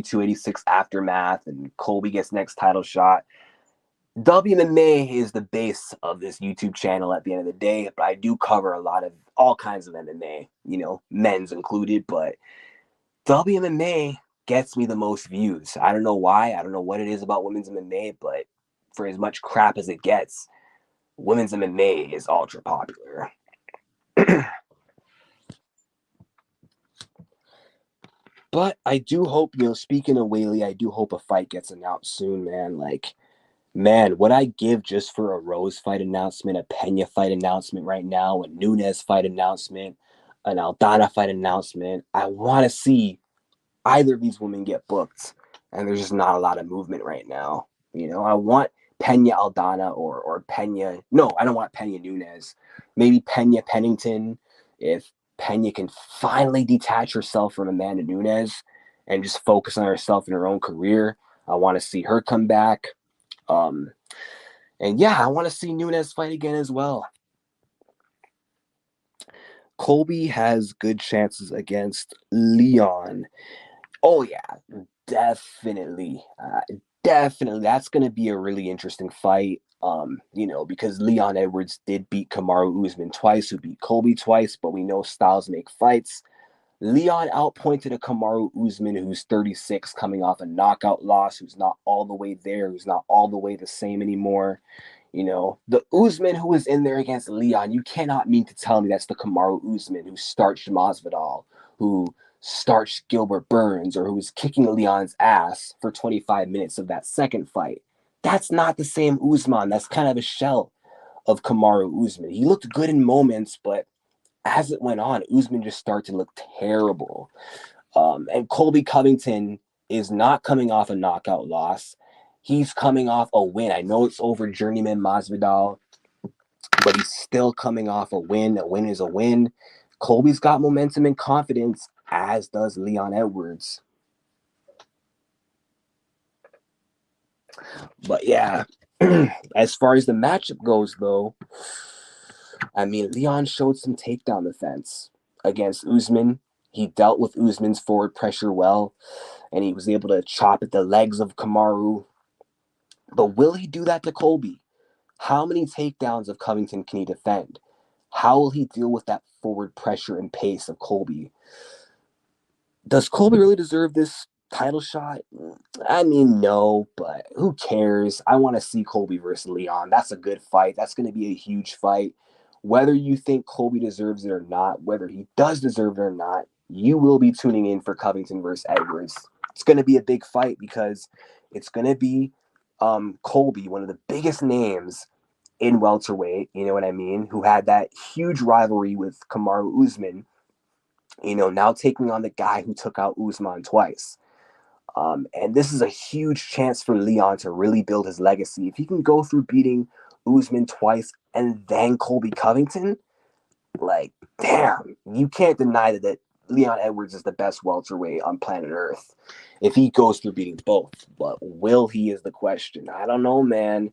286 Aftermath and Colby gets next title shot. WMMA is the base of this YouTube channel at the end of the day, but I do cover all kinds of MMA, men's included, but WMMA gets me the most views. I don't know why. I don't know what it is about women's MMA, but for as much crap as it gets, women's MMA is ultra popular. But I do hope, speaking of Whaley, I do hope a fight gets announced soon, man. Man, what I give just for a Rose fight announcement, a Pena fight announcement right now, a Nunes fight announcement, an Aldana fight announcement. I want to see either of these women get booked, and there's just not a lot of movement right now. I want Pena Aldana or Pena. No, I don't want Pena Nunes. Maybe Pena Pennington. If Pena can finally detach herself from Amanda Nunes and just focus on herself and her own career, I want to see her come back. And yeah, I want to see Nunes fight again as well. Colby has good chances against Leon. Oh yeah, definitely. Definitely. That's going to be a really interesting fight. Because Leon Edwards did beat Kamaru Usman twice, who beat Colby twice, but we know styles make fights. Leon outpointed a Kamaru Usman who's 36, coming off a knockout loss, who's not all the way there, who's not all the way the same anymore. The Usman who was in there against Leon, you cannot mean to tell me that's the Kamaru Usman who starched Masvidal, who starched Gilbert Burns, or who was kicking Leon's ass for 25 minutes of that second fight. That's not the same Usman. That's kind of a shell of Kamaru Usman. He looked good in moments, but as it went on, Usman just started to look terrible. And Colby Covington is not coming off a knockout loss. He's coming off a win. I know it's over journeyman Masvidal, but he's still coming off a win. A win is a win. Colby's got momentum and confidence, as does Leon Edwards. But yeah, I As far as the matchup goes, though, I mean, Leon showed some takedown defense against Usman. He dealt with Usman's forward pressure well, and he was able to chop at the legs of Kamaru. But will he do that to Colby? How many takedowns of Covington can he defend? How will he deal with that forward pressure and pace of Colby? Does Colby really deserve this title shot? I mean, no, but who cares? I want to see Colby versus Leon. That's a good fight. That's going to be a huge fight. Whether you think Colby deserves it or not, whether he does deserve it or not, you will be tuning in for Covington versus Edwards. It's going to be a big fight because it's going to be Colby, one of the biggest names in welterweight, you know what I mean, who had that huge rivalry with Kamaru Usman, now taking on the guy who took out Usman twice. And this is a huge chance for Leon to really build his legacy. If he can go through beating Usman twice and then Colby Covington, like, damn, you can't deny that Leon Edwards is the best welterweight on planet Earth if he goes through beating both. But will he is the question. I don't know, man.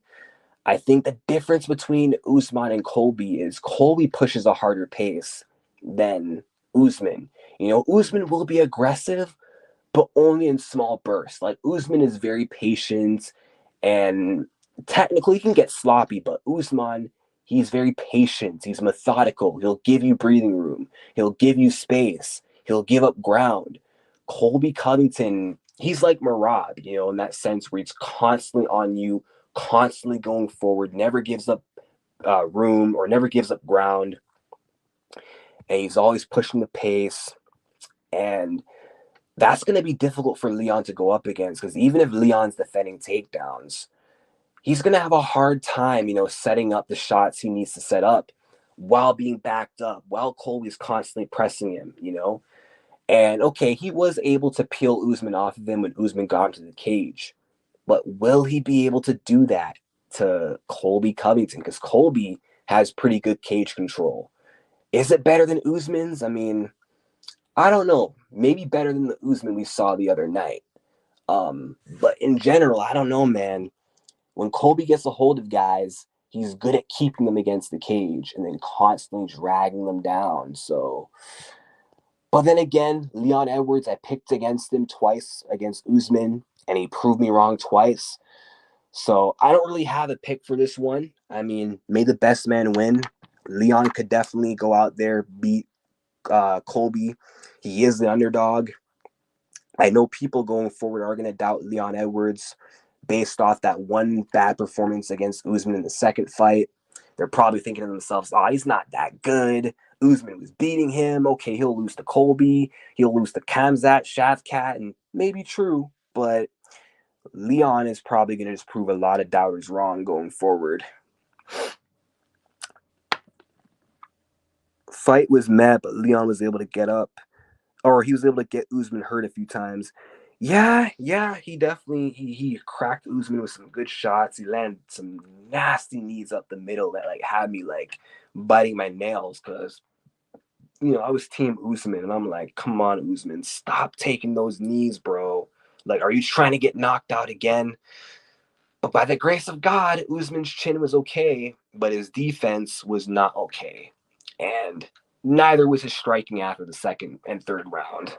I think the difference between Usman and Colby is Colby pushes a harder pace than Usman. Usman will be aggressive, but only in small bursts. Like, Usman is very patient and technically he can get sloppy, but Usman, he's very patient. He's methodical. He'll give you breathing room. He'll give you space. He'll give up ground. Colby Covington, he's like Marab, in that sense where he's constantly on you, constantly going forward, never gives up room or never gives up ground. And he's always pushing the pace. And that's going to be difficult for Leon to go up against because even if Leon's defending takedowns, he's going to have a hard time, setting up the shots he needs to set up while being backed up, while Colby's constantly pressing him, And, okay, he was able to peel Usman off of him when Usman got into the cage. But will he be able to do that to Colby Covington? Because Colby has pretty good cage control. Is it better than Usman's? I mean, I don't know. Maybe better than the Usman we saw the other night. But in general, I don't know, man. When Colby gets a hold of guys, he's good at keeping them against the cage and then constantly dragging them down. So, but then again, Leon Edwards, I picked against him twice against Usman, and he proved me wrong twice. So I don't really have a pick for this one. I mean, may the best man win. Leon could definitely go out there, beat Colby. He is the underdog. I know people going forward are going to doubt Leon Edwards based off that one bad performance against Usman in the second fight. They're probably thinking to themselves, oh, he's not that good. Usman was beating him. Okay, he'll lose to Colby. He'll lose to Khamzat, Shavkat, and maybe true. But Leon is probably going to just prove a lot of doubters wrong going forward. Fight was mad, but Leon was able to get up. Or he was able to get Usman hurt a few times. Yeah, he definitely he cracked Usman with some good shots. He landed some nasty knees up the middle that had me biting my nails because I was team Usman and I'm like, come on, Usman, stop taking those knees, bro. Are you trying to get knocked out again? But by the grace of God, Usman's chin was okay, but his defense was not okay. And neither was his striking after the second and third round.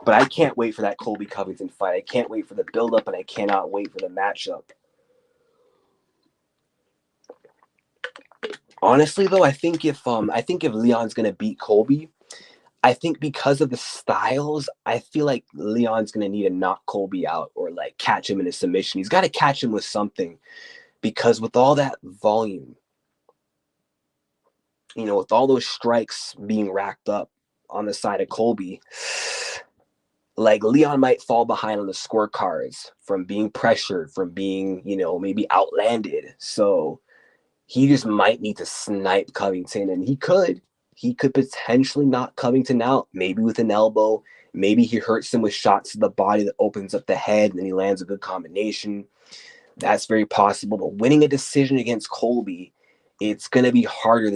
But I can't wait for that Colby Covington fight. I can't wait for the build-up, and I cannot wait for the matchup. Honestly, though, I think if Leon's gonna beat Colby, I think because of the styles, I feel like Leon's gonna need to knock Colby out or catch him in a submission. He's got to catch him with something because with all that volume, with all those strikes being racked up on the side of Colby, Leon might fall behind on the scorecards from being pressured, from being, maybe outlanded. So he just might need to snipe Covington, and he could potentially knock Covington out, maybe with an elbow. Maybe he hurts him with shots to the body that opens up the head, and then he lands a good combination. That's very possible. But winning a decision against Colby, it's going to be harder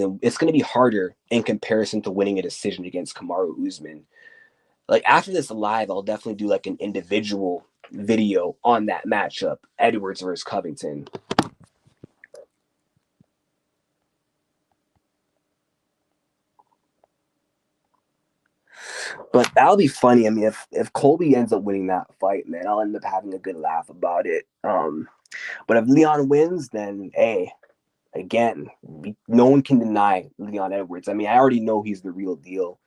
in comparison to winning a decision against Kamaru Usman. After this live, I'll definitely do an individual video on that matchup, Edwards versus Covington. But that'll be funny. I mean, if Colby ends up winning that fight, man, I'll end up having a good laugh about it. But if Leon wins, then hey, again, no one can deny Leon Edwards. I mean, I already know he's the real deal.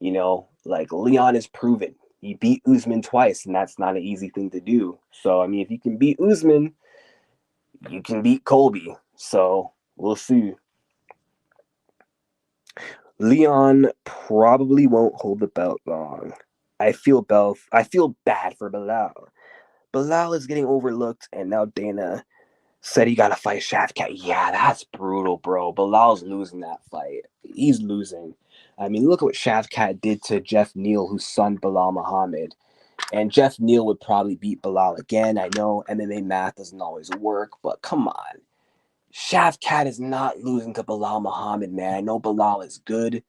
You know, like Leon is proven. He beat Usman twice, and that's not an easy thing to do. So, I mean, if you can beat Usman, you can beat Colby. So, we'll see. Leon probably won't hold the belt long. I feel bad for Bilal. Bilal is getting overlooked, and now Dana said he got to fight Shavkat. Yeah, that's brutal, bro. Bilal's losing that fight. He's losing. I mean, look at what Shavkat did to Jeff Neal, whose son Bilal Muhammad. And Jeff Neal would probably beat Bilal again. I know MMA math doesn't always work, but come on. Shavkat is not losing to Bilal Muhammad, man. I know Bilal is good.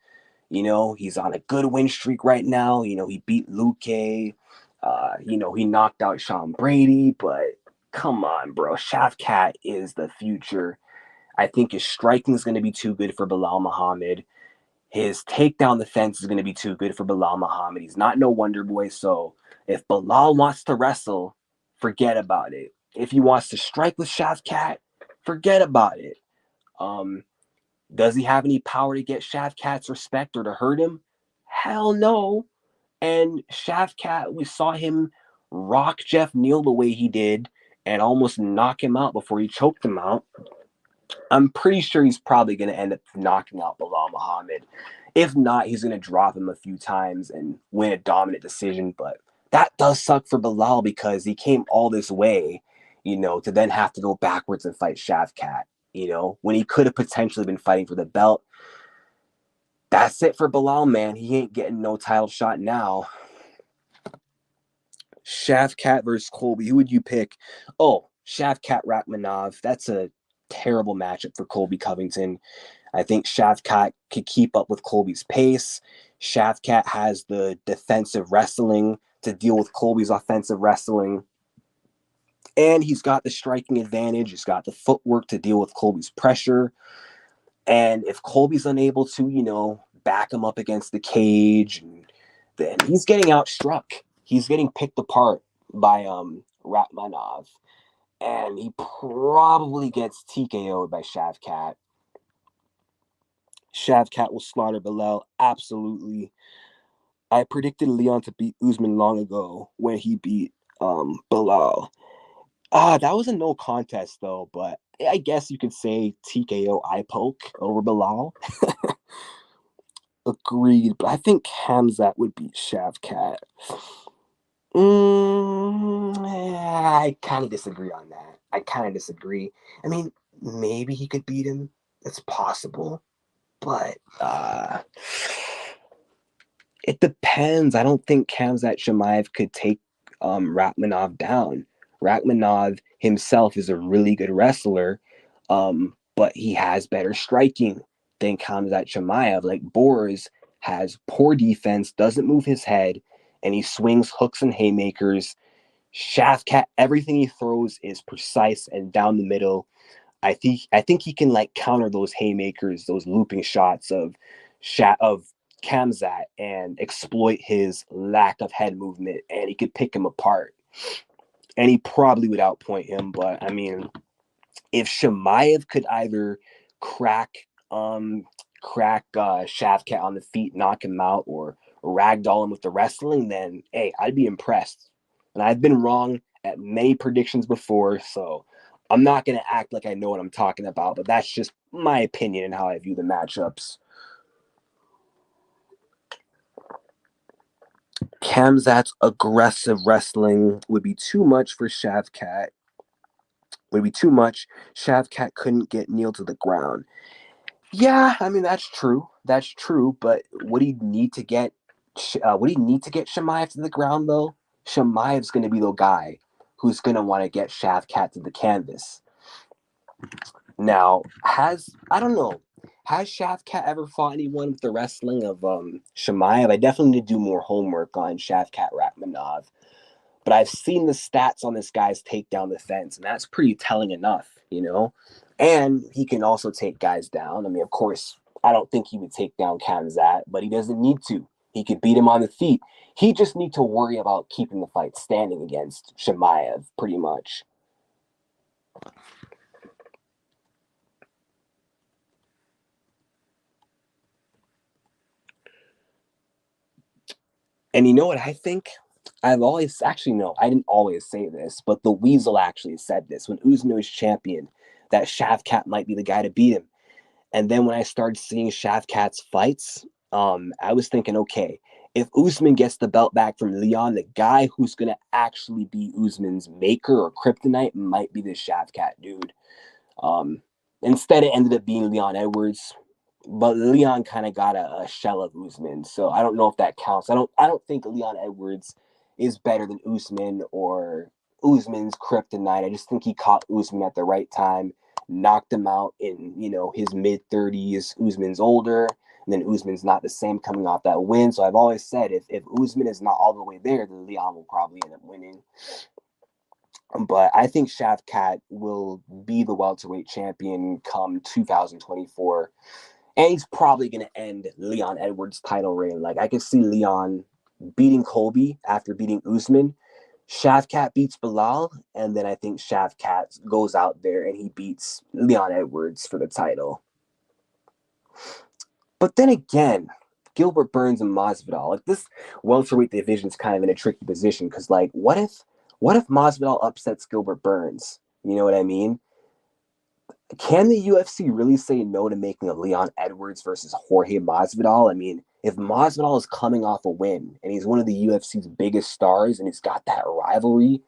You know, he's on a good win streak right now. You know, he beat Luque. He knocked out Sean Brady, but come on, bro. Shavkat is the future. I think his striking is going to be too good for Bilal Muhammad. His takedown defense is going to be too good for Bilal Muhammad. He's not no wonder boy. So if Bilal wants to wrestle, forget about it. If he wants to strike with Shavkat, forget about it. Um, does he have any power to get Shavkat's respect or to hurt him? Hell no. And Shavkat, we saw him rock Jeff Neal the way he did and almost knock him out before he choked him out. I'm pretty sure he's probably going to end up knocking out Bilal Muhammad. If not, he's going to drop him a few times and win a dominant decision. But that does suck for Bilal because he came all this way, to then have to go backwards and fight Shavkat, when he could have potentially been fighting for the belt. That's it for Bilal, man. He ain't getting no title shot now. Shavkat versus Colby. Who would you pick? Oh, Shavkat Rakhmonov. That's a terrible matchup for Colby Covington. I think Shavkat could keep up with Colby's pace. Shavkat has the defensive wrestling to deal with Colby's offensive wrestling. And he's got the striking advantage. He's got the footwork to deal with Colby's pressure. And if Colby's unable to, back him up against the cage, then he's getting outstruck. He's getting picked apart by Rakhmonov. And he probably gets TKO'd by Shavkat. Shavkat will slaughter Bilal, absolutely. I predicted Leon to beat Usman long ago when he beat Bilal. That was a no contest though, but I guess you could say TKO eye poke over Bilal. Agreed, but I think Khamzat would beat Shavkat. I kind of disagree on that. I mean, maybe he could beat him. It's possible. But it depends. I don't think Khamzat Chimaev could take Rakhmonov down. Rakhmonov himself is a really good wrestler, but he has better striking than Khamzat Chimaev. Like Boris has poor defense, doesn't move his head, and he swings hooks and haymakers. Shavkat, everything he throws is precise and down the middle. I think he can counter those haymakers, those looping shots of Khamzat and exploit his lack of head movement, and he could pick him apart. And he probably would outpoint him, but I mean, if Chimaev could either crack Shavkat on the feet, knock him out, or ragdoll him with the wrestling, then hey, I'd be impressed. And I've been wrong at many predictions before, so I'm not going to act like I know what I'm talking about, but that's just my opinion and how I view the matchups. Khamzat's aggressive wrestling would be too much for Shavkat. Would be too much. Shavkat couldn't get Neal to the ground. Yeah, I mean that's true. That's true. But would he need to get Chimaev to the ground though? Chimaev's going to be the guy who's going to want to get Shavkat to the canvas. Now, I don't know, has Shavkat ever fought anyone with the wrestling of Chimaev? I definitely need to do more homework on Shavkat Rakhmonov. but I've seen the stats on this guy's takedown defense, and that's pretty telling enough, you know? And he can also take guys down. I mean, of course, I don't think he would take down Khamzat, but he doesn't need to. He could beat him on the feet. He just needs to worry about keeping the fight standing against Chimaev, pretty much. And you know what I think? I've always actually no, I didn't always say this, but the Weasel actually said this when Usman was champion that Shavkat might be the guy to beat him. And then when I started seeing Shavkat's fights, I was thinking, okay, if Usman gets the belt back from Leon, the guy who's gonna actually be Usman's maker or kryptonite might be this Shavkat dude. Um, Instead, it ended up being Leon Edwards, but Leon kind of got a shell of Usman, so I don't know if that counts. I don't think Leon Edwards is better than Usman or Usman's kryptonite. I just think he caught Usman at the right time, knocked him out in his mid-30s. Usman's older, and then Usman's not the same coming off that win. So I've always said if Usman is not all the way there, then Leon will probably end up winning. But I think Shavkat will be the welterweight champion come 2024. And he's probably going to end Leon Edwards' title reign. Like, I can see Leon beating Colby after beating Usman. Shavkat beats Bilal, and then I think Shavkat goes out there and he beats Leon Edwards for the title. But then again, Gilbert Burns and Masvidal, like this welterweight division is kind of in a tricky position because, like, what if Masvidal upsets Gilbert Burns? You know what I mean? Can the UFC really say no to making a Leon Edwards versus Jorge Masvidal? I mean, if Masvidal is coming off a win and he's one of the UFC's biggest stars and he's got that rivalry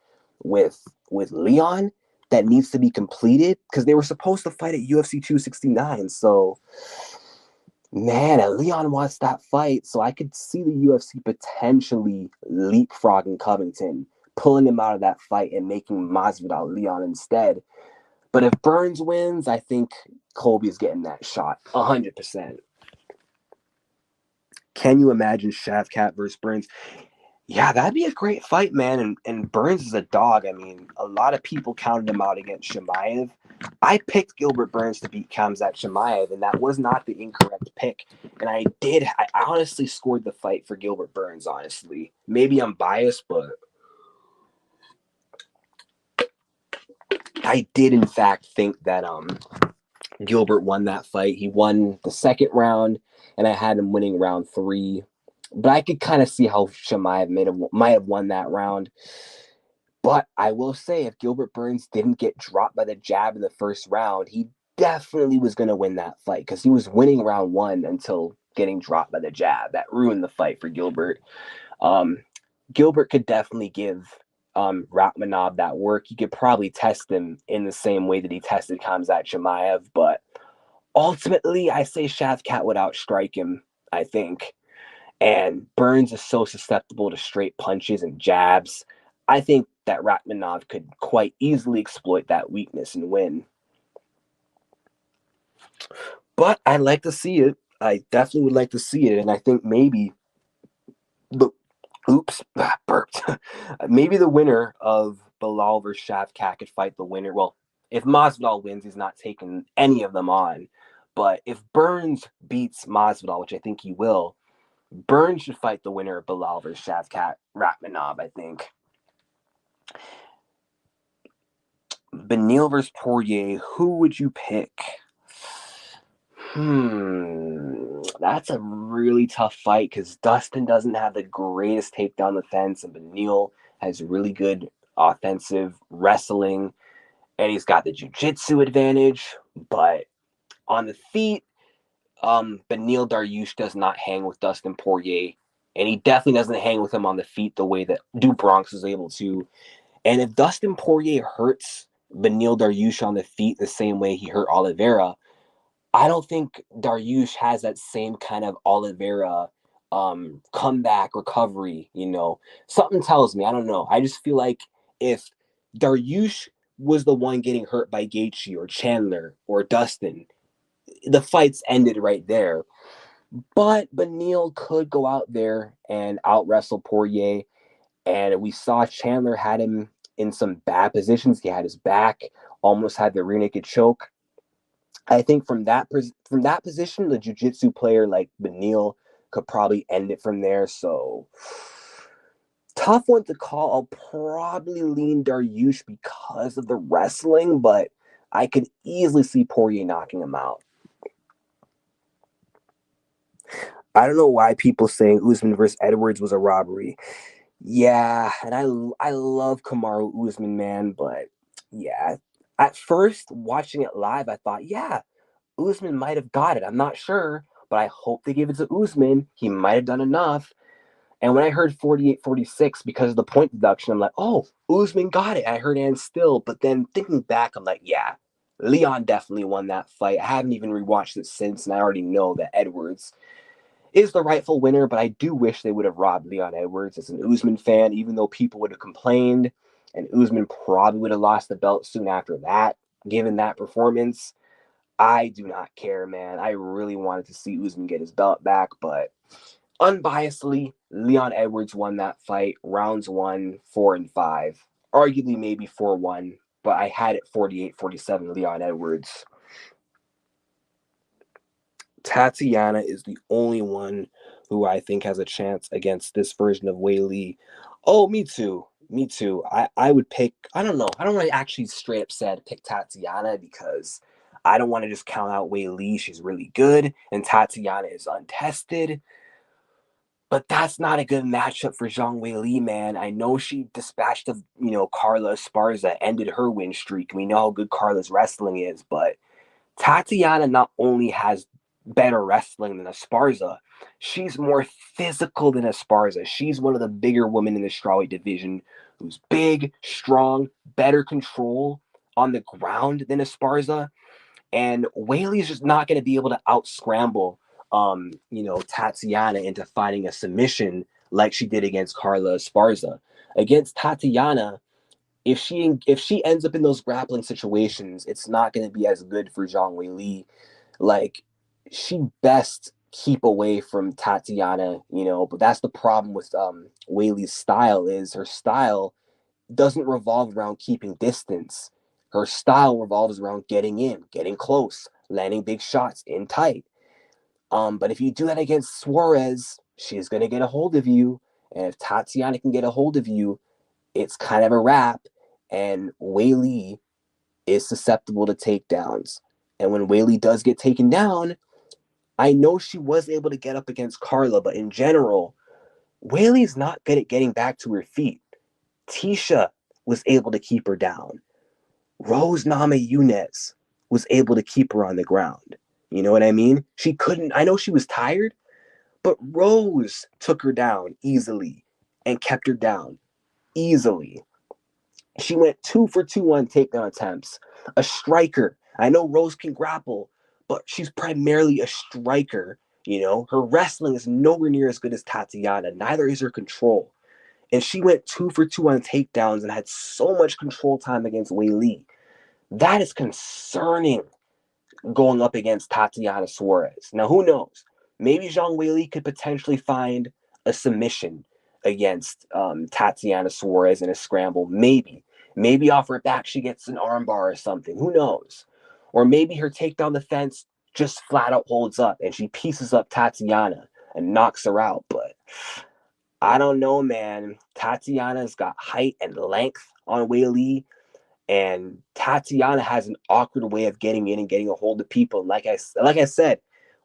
with Leon that needs to be completed because they were supposed to fight at UFC 269. So, man, Leon wants that fight. So I could see the UFC potentially leapfrogging Covington, pulling him out of that fight and making Masvidal Leon instead. But if Burns wins, I think Colby's getting that shot 100%. Can you imagine Shavkat versus Burns? Yeah, that'd be a great fight, man. And Burns is a dog. I mean, a lot of people counted him out against Chimaev. I picked Gilbert Burns to beat Khamzat Chimaev, and that was not the incorrect pick. And I honestly scored the fight for Gilbert Burns, honestly. Maybe I'm biased, but I did, in fact, think that Gilbert won that fight. He won the second round, and I had him winning round 3. But I could kind of see how Chimaev might have won that round. But I will say, if Gilbert Burns didn't get dropped by the jab in the first round, he definitely was going to win that fight because he was winning round 1 until getting dropped by the jab. That ruined the fight for Gilbert. Gilbert could definitely give Rakhmonov that work. He could probably test him in the same way that he tested Khamzat Chimaev, but ultimately, I say Shavkat would outstrike him, I think. And Burns is so susceptible to straight punches and jabs. I think that Rakhmonov could quite easily exploit that weakness and win. But I'd like to see it. I definitely would like to see it. And I think maybe burped. Maybe the winner of Bilal versus Shavkat could fight the winner. Well, if Masvidal wins, he's not taking any of them on. But if Burns beats Masvidal, which I think he will, Burns should fight the winner of Bilal versus Shavkat Rakhmonov, I think. Beneil versus Poirier, who would you pick? That's a really tough fight because Dustin doesn't have the greatest takedown defense, and Beneil has really good offensive wrestling, and he's got the jiu-jitsu advantage. But on the feet, Beneil Dariush does not hang with Dustin Poirier, and he definitely doesn't hang with him on the feet the way that Du Bronx is able to. And if Dustin Poirier hurts Beneil Dariush on the feet the same way he hurt Oliveira, I don't think Dariush has that same kind of Oliveira comeback recovery, Something tells me, I don't know. I just feel like if Dariush was the one getting hurt by Gaethje or Chandler or Dustin, the fight's ended right there. But Beneil could go out there and out wrestle Poirier. And we saw Chandler had him in some bad positions. He had his back, almost had the rear naked choke. I think from that position, the jiu-jitsu player like Benil could probably end it from there. So tough one to call. I'll probably lean Dariush because of the wrestling, but I could easily see Poirier knocking him out. I don't know why people saying Usman versus Edwards was a robbery. Yeah, and I love Kamaru Usman, man, but yeah. At first, watching it live, I thought, yeah, Usman might have got it. I'm not sure, but I hope they give it to Usman. He might have done enough. And when I heard 48-46 because of the point deduction, I'm like, oh, Usman got it. I heard and still, but then thinking back, I'm like, yeah, Leon definitely won that fight. I haven't even rewatched it since, and I already know that Edwards is the rightful winner, but I do wish they would have robbed Leon Edwards as an Usman fan, even though people would have complained, and Usman probably would have lost the belt soon after that, given that performance. I do not care, man. I really wanted to see Usman get his belt back, but unbiasedly, Leon Edwards won that fight, rounds 1, 4, and 5. Arguably maybe 4-1, but I had it 48-47 Leon Edwards. Tatiana is the only one who I think has a chance against this version of Weili. Oh, me too. Me too. I would pick, I don't know. I don't want to actually straight up said pick Tatiana because I don't want to just count out Weili. She's really good and Tatiana is untested. But that's not a good matchup for Zhang Weili, man. I know she dispatched Carla Esparza, ended her win streak. We know how good Carla's wrestling is, but Tatiana not only has better wrestling than Esparza, she's more physical than Esparza. She's one of the bigger women in the strawweight division who's big, strong, better control on the ground than Esparza. And Weili's just not going to be able to out scramble, Tatiana into finding a submission like she did against Carla Esparza. Against Tatiana, if she ends up in those grappling situations, it's not going to be as good for Zhang Weili. Like, she best keep away from Tatiana, but that's the problem with Weili's style is her style doesn't revolve around keeping distance. Her style revolves around getting in, getting close, landing big shots in tight. But if you do that against Suarez, she's going to get a hold of you. And if Tatiana can get a hold of you, it's kind of a wrap. And Weili is susceptible to takedowns. And when Weili does get taken down, I know she was able to get up against Carla, but in general, Weili's not good at getting back to her feet. Tisha was able to keep her down. Rose Namajunas was able to keep her on the ground. You know what I mean? She couldn't, I know she was tired, but Rose took her down easily and kept her down easily. She went 2 for 2 on takedown attempts. A striker. I know Rose can grapple, but she's primarily a striker. Her wrestling is nowhere near as good as Tatiana. Neither is her control. And she went 2 for 2 on takedowns and had so much control time against Weili. That is concerning going up against Tatiana Suarez. Now, who knows? Maybe Zhang Weili could potentially find a submission against Tatiana Suarez in a scramble. Maybe off her back she gets an armbar or something. Who knows? Or maybe her takedown defense just flat out holds up and she pieces up Tatiana and knocks her out. But I don't know, man. Tatiana's got height and length on Weili. And Tatiana has an awkward way of getting in and getting a hold of people. And like I said,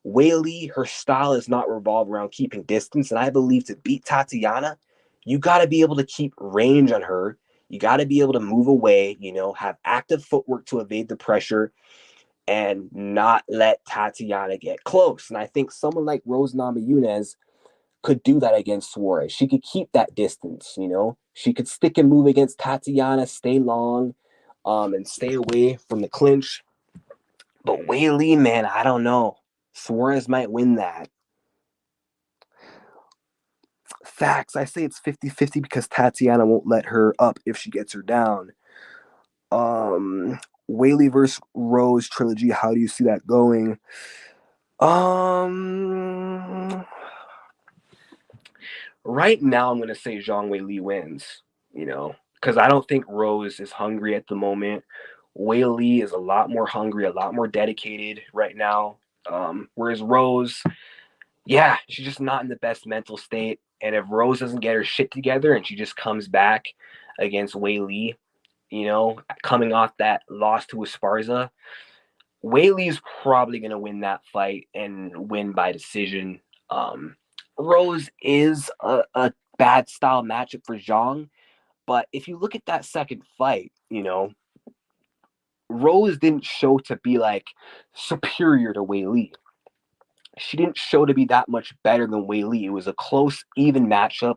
Weili, her style is not revolved around keeping distance. And I believe to beat Tatiana, you got to be able to keep range on her. You got to be able to move away, have active footwork to evade the pressure and not let Tatiana get close. And I think someone like Rose Namajunas could do that against Suarez. She could keep that distance, She could stick and move against Tatiana, stay long, and stay away from the clinch. But Weili, man, I don't know. Suarez might win that. Facts. I say it's 50-50 because Tatiana won't let her up if she gets her down. Weili versus Rose trilogy. How do you see that going? Right now, I'm going to say Zhang Weili wins, because I don't think Rose is hungry at the moment. Weili is a lot more hungry, a lot more dedicated right now. Whereas Rose, yeah, she's just not in the best mental state. And if Rose doesn't get her shit together and she just comes back against Weili, coming off that loss to Esparza, Weili's probably going to win that fight and win by decision. Um, Rose is a bad style matchup for Zhang, but if you look at that second fight, Rose didn't show to be like superior to Weili. She didn't show to be that much better than Weili. It was a close, even matchup.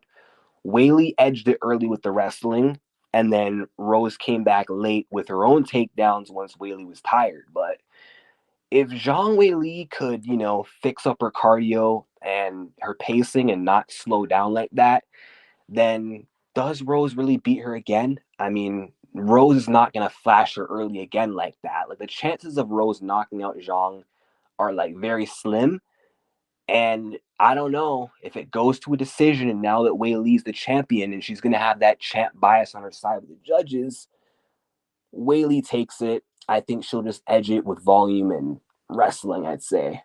Weili edged it early with the wrestling, and then Rose came back late with her own takedowns once Weili was tired. But if Zhang Weili could, fix up her cardio and her pacing and not slow down like that, then does Rose really beat her again? I mean, Rose is not going to flash her early again like that. Like the chances of Rose knocking out Zhang are like very slim. And I don't know if it goes to a decision, and now that Weili's the champion and she's going to have that champ bias on her side with the judges, Weili takes it. I think she'll just edge it with volume and wrestling, I'd say.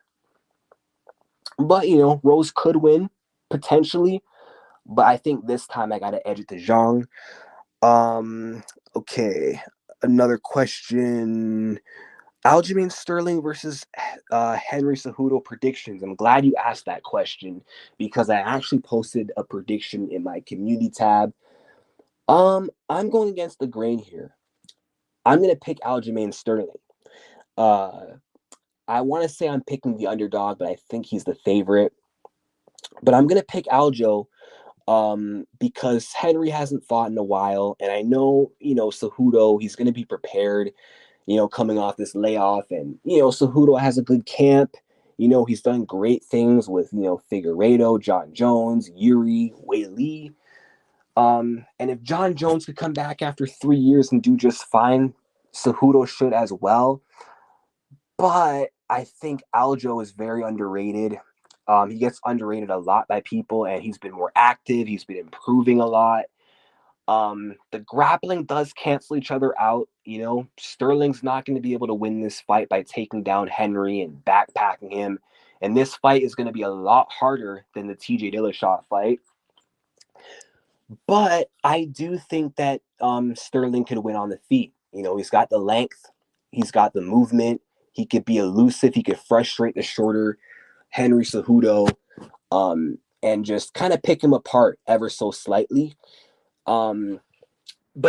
But, Rose could win potentially, but I think this time I got to edge it to Zhang. Um, okay. Another question. Aljamain Sterling versus Henry Cejudo predictions. I'm glad you asked that question because I actually posted a prediction in my community tab. I'm going against the grain here. I'm going to pick Aljamain Sterling. Uh, I want to say I'm picking the underdog, but I think he's the favorite. But I'm going to pick Aljo because Henry hasn't fought in a while. And I know, Cejudo, he's going to be prepared, coming off this layoff. And, Cejudo has a good camp. He's done great things with, Figueiredo, John Jones, Yuri, Weili. And if John Jones could come back after 3 years and do just fine, Cejudo should as well. But I think Aljo is very underrated. He gets underrated a lot by people, and he's been more active. He's been improving a lot. The grappling does cancel each other out. Sterling's not going to be able to win this fight by taking down Henry and backpacking him. And this fight is going to be a lot harder than the TJ Dillashaw fight. But I do think that Sterling could win on the feet. He's got the length, he's got the movement, he could be elusive, he could frustrate the shorter Henry Cejudo, and just kind of pick him apart ever so slightly. But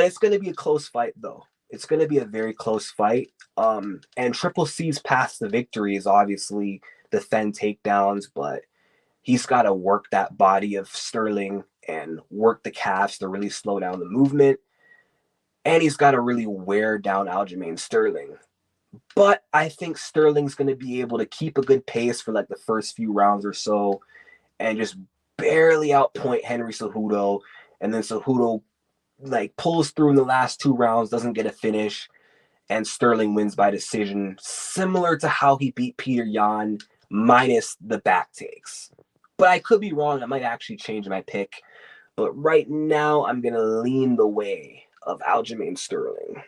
it's going to be a close fight, though. It's going to be a very close fight. And Triple C's path to victory is obviously defend takedowns, but he's got to work that body of Sterling and work the calves to really slow down the movement. And he's got to really wear down Aljamain Sterling. But I think Sterling's going to be able to keep a good pace for like the first few rounds or so and just barely outpoint Henry Cejudo. And then Cejudo like pulls through in the last 2 rounds, doesn't get a finish, and Sterling wins by decision, similar to how he beat Peter Yan, minus the back takes. But I could be wrong. I might actually change my pick. But right now, I'm going to lean the way of Aljamain Sterling.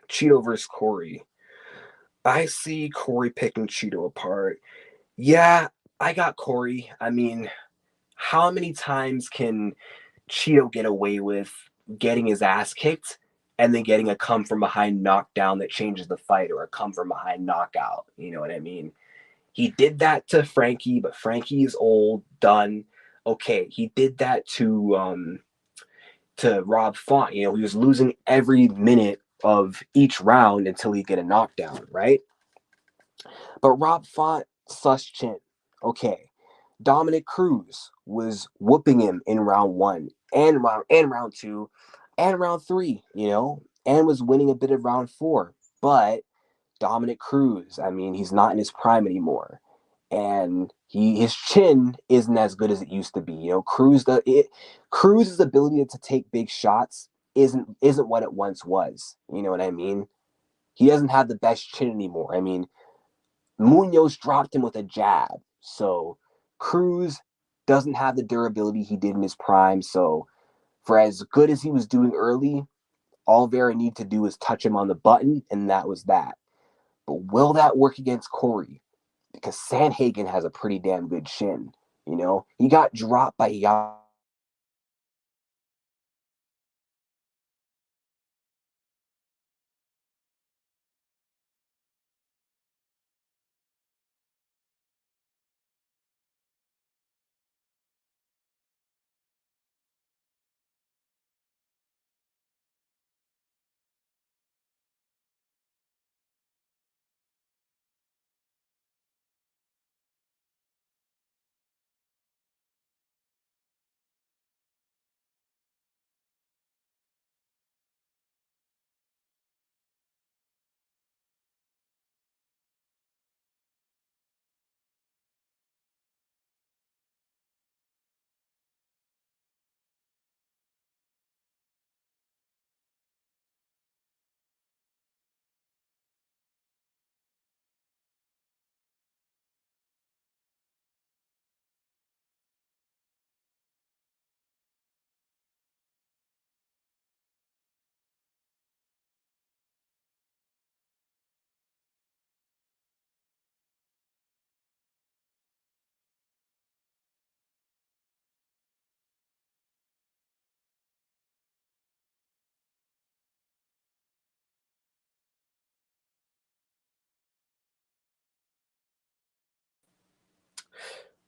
Cheeto versus Corey. I see Corey picking Cheeto apart. Yeah, I got Corey. I mean, how many times can Cheeto get away with getting his ass kicked and then getting a come from behind knockdown that changes the fight, or a come from behind knockout? You know what I mean? He did that to Frankie, but Frankie is old, done. Okay, he did that to Rob Font. He was losing every minute of each round until he get a knockdown, right? But Rob Font sus chin. Okay. Dominic Cruz was whooping him in round 1 and round 2 and round 3, and was winning a bit of round 4. But Dominic Cruz, I mean, he's not in his prime anymore. And his chin isn't as good as it used to be. Cruz's ability to take big shots isn't what it once was. You know what I mean? He doesn't have the best chin anymore. I mean, Munoz dropped him with a jab. So Cruz doesn't have the durability he did in his prime. So for as good as he was doing early, all Vera needed to do was touch him on the button, and that was that. But will that work against Corey? Because Sandhagen has a pretty damn good shin. You know, he got dropped by Jan.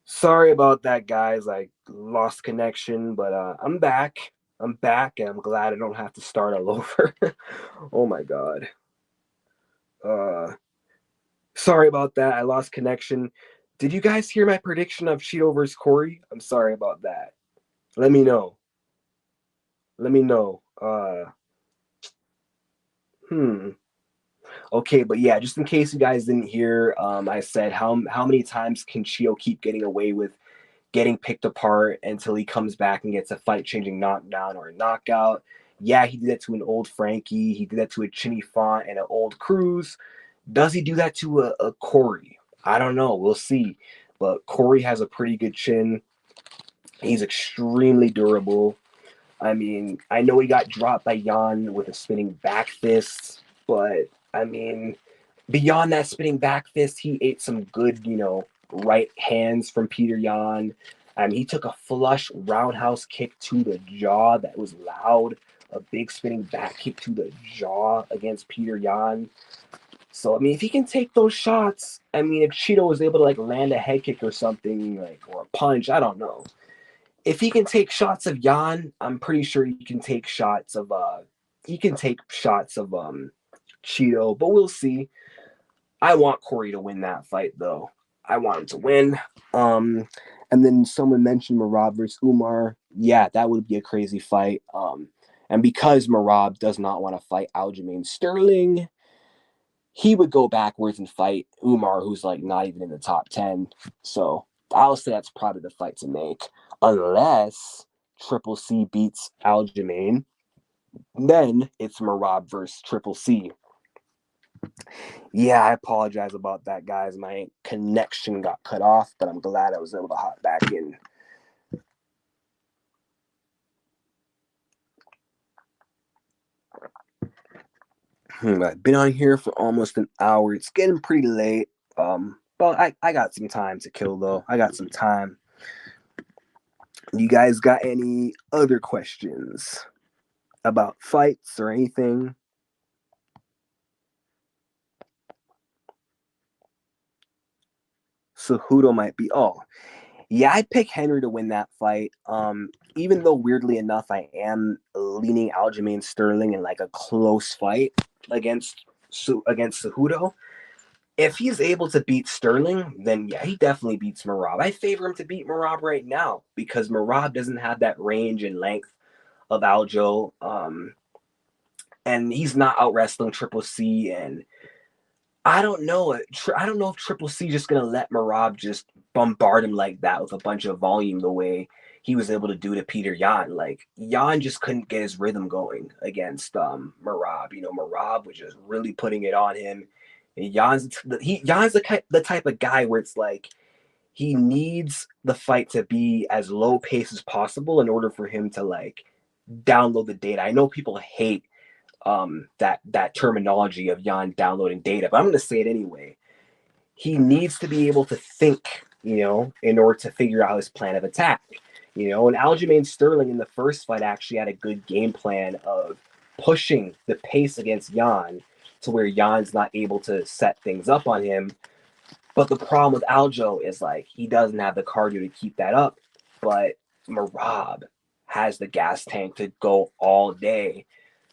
Sorry about that, guys. I lost connection, but I'm back. I'm back, and I'm glad I don't have to start all over. Oh my god. Uh, Sorry about that. I lost connection. Did you guys hear my prediction of Cheeto versus Corey? I'm sorry about that. Let me know. Let me know. Hmm. Okay, but yeah, just in case you guys didn't hear, I said how many times can Cheeto keep getting away with getting picked apart until he comes back and gets a fight-changing knockdown or a knockout. Yeah, he did that to an old Frankie. He did that to a Chinny Font and an old Cruz. Does he do that to a Corey? I don't know. We'll see. But Corey has a pretty good chin. He's extremely durable. I mean, I know he got dropped by Jan with a spinning back fist, but I mean, beyond that spinning back fist, he ate some good, right hands from Peter Yan. I mean, he took a flush roundhouse kick to the jaw that was loud, a big spinning back kick to the jaw against Peter Yan. So I mean, if he can take those shots, I mean, if Cheeto was able to like land a head kick or something, like or a punch, I don't know. If he can take shots of Yan, I'm pretty sure he can take shots of Cheeto, but we'll see. I want Corey to win that fight, though. I want him to win. Um, and then someone mentioned Marab versus Umar. Yeah, that would be a crazy fight. And because Marab does not want to fight Aljamain Sterling, he would go backwards and fight Umar, who's like not even in the top 10. So I'll say that's probably the fight to make. Unless Triple C beats Aljamain, then it's Marab versus Triple C. Yeah, I apologize about that, guys. My connection got cut off, but I'm glad I was able to hop back in. I've been on here for almost an hour. It's getting pretty late. But I got some time to kill, though. I got some time. You guys got any other questions about fights or anything? Cejudo might be. Oh, yeah, I'd pick Henry to win that fight. Even though weirdly enough, I am leaning Aljamain Sterling in like a close fight against Cejudo. If he's able to beat Sterling, then yeah, he definitely beats Merab. I favor him to beat Merab right now because Merab doesn't have that range and length of Aljo. And he's not out wrestling Triple C, and I don't know. I don't know if Triple C just gonna let Marab just bombard him like that with a bunch of volume the way he was able to do to Peter Yan. Like Yan just couldn't get his rhythm going against Marab. Marab was just really putting it on him. And Jan's the type of guy where it's like he needs the fight to be as low pace as possible in order for him to like download the data. I know people hate that terminology of Jan downloading data, but I'm going to say it anyway. He needs to be able to think, in order to figure out his plan of attack. And Aljamain Sterling in the first fight actually had a good game plan of pushing the pace against Jan to where Jan's not able to set things up on him. But the problem with Aljo is like he doesn't have the cardio to keep that up. But Merab has the gas tank to go all day.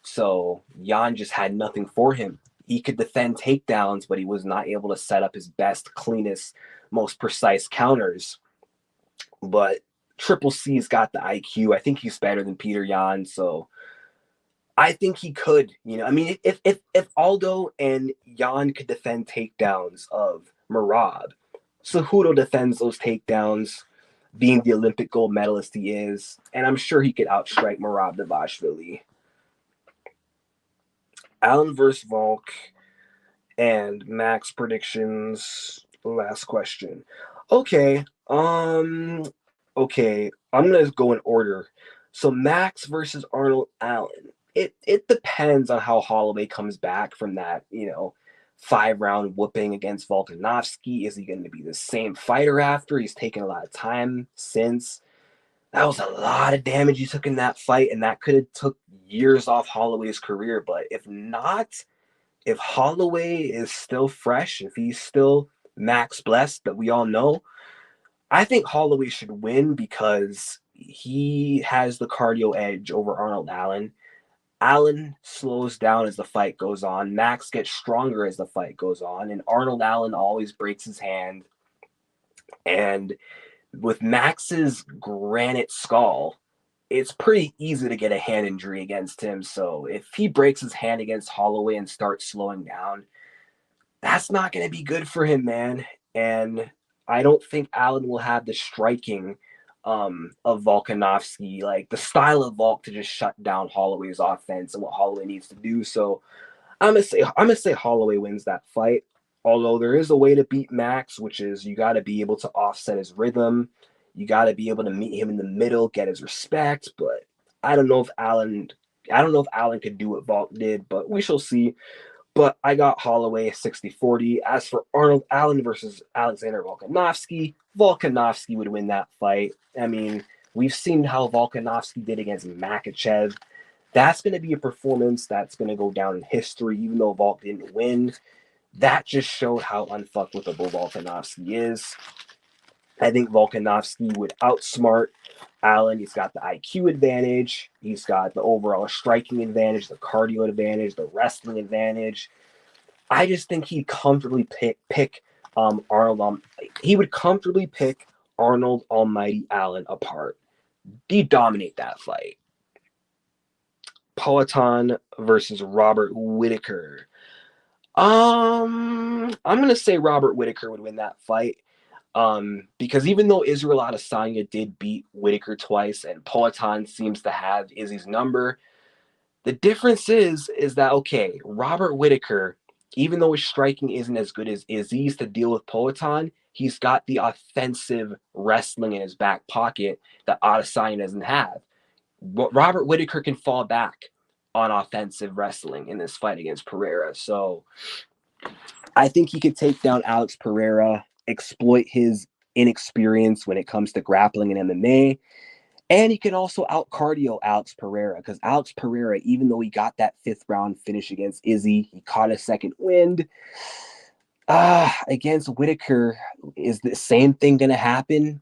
So Jan just had nothing for him. He could defend takedowns, but he was not able to set up his best, cleanest, most precise counters. But Triple C's got the IQ. I think he's better than Peter Yan. So I think he could, I mean, if Aldo and Jan could defend takedowns of Merab, Cejudo defends those takedowns, being the Olympic gold medalist he is, and I'm sure he could outstrike Merab Dvalishvili. Allen versus Volk and Max predictions. Last question. Okay. Okay. I'm gonna go in order. So Max versus Arnold Allen. It depends on how Holloway comes back from that, 5-round whooping against Volkanovski. Is he going to be the same fighter after? He's taken a lot of time since. That was a lot of damage he took in that fight, and that could have took years off Holloway's career. But if not, if Holloway is still fresh, if he's still Max blessed that we all know, I think Holloway should win because he has the cardio edge over Arnold Allen. Allen slows down as the fight goes on. Max gets stronger as the fight goes on. And Arnold Allen always breaks his hand. And with Max's granite skull, it's pretty easy to get a hand injury against him. So if he breaks his hand against Holloway and starts slowing down, that's not going to be good for him, man. And I don't think Allen will have the striking of Volkanovski, like the style of Volk to just shut down Holloway's offense and what Holloway needs to do. So I'm gonna say Holloway wins that fight. Although there is a way to beat Max, which is you got to be able to offset his rhythm. You got to be able to meet him in the middle, get his respect. But I don't know if Allen could do what Volk did, but we shall see. But I got Holloway 60-40. As for Arnold Allen versus Alexander Volkanovski, Volkanovski would win that fight. I mean, we've seen how Volkanovski did against Makachev. That's going to be a performance that's going to go down in history, even though Volk didn't win. That just showed how unfuckwithable Volkanovski is. I think Volkanovski would outsmart Allen. He's got the IQ advantage. He's got the overall striking advantage, the cardio advantage, the wrestling advantage. I just think he'd comfortably pick Arnold. He would comfortably pick Arnold Almighty Allen apart. He'd dominate that fight. Poatan versus Robert Whittaker. I'm gonna say Robert Whittaker would win that fight. Because even though Israel Adesanya did beat Whittaker twice and Poatan seems to have Izzy's number, the difference is that, okay, Robert Whittaker, even though his striking isn't as good as Izzy's to deal with Poatan, he's got the offensive wrestling in his back pocket that Adesanya doesn't have. Robert Whittaker can fall back on offensive wrestling in this fight against Pereira. So I think he could take down Alex Pereira, exploit his inexperience when it comes to grappling and MMA. And he can also out-cardio Alex Pereira because Alex Pereira, even though he got that 5th-round finish against Izzy, he caught a second wind. Against Whittaker, is the same thing going to happen?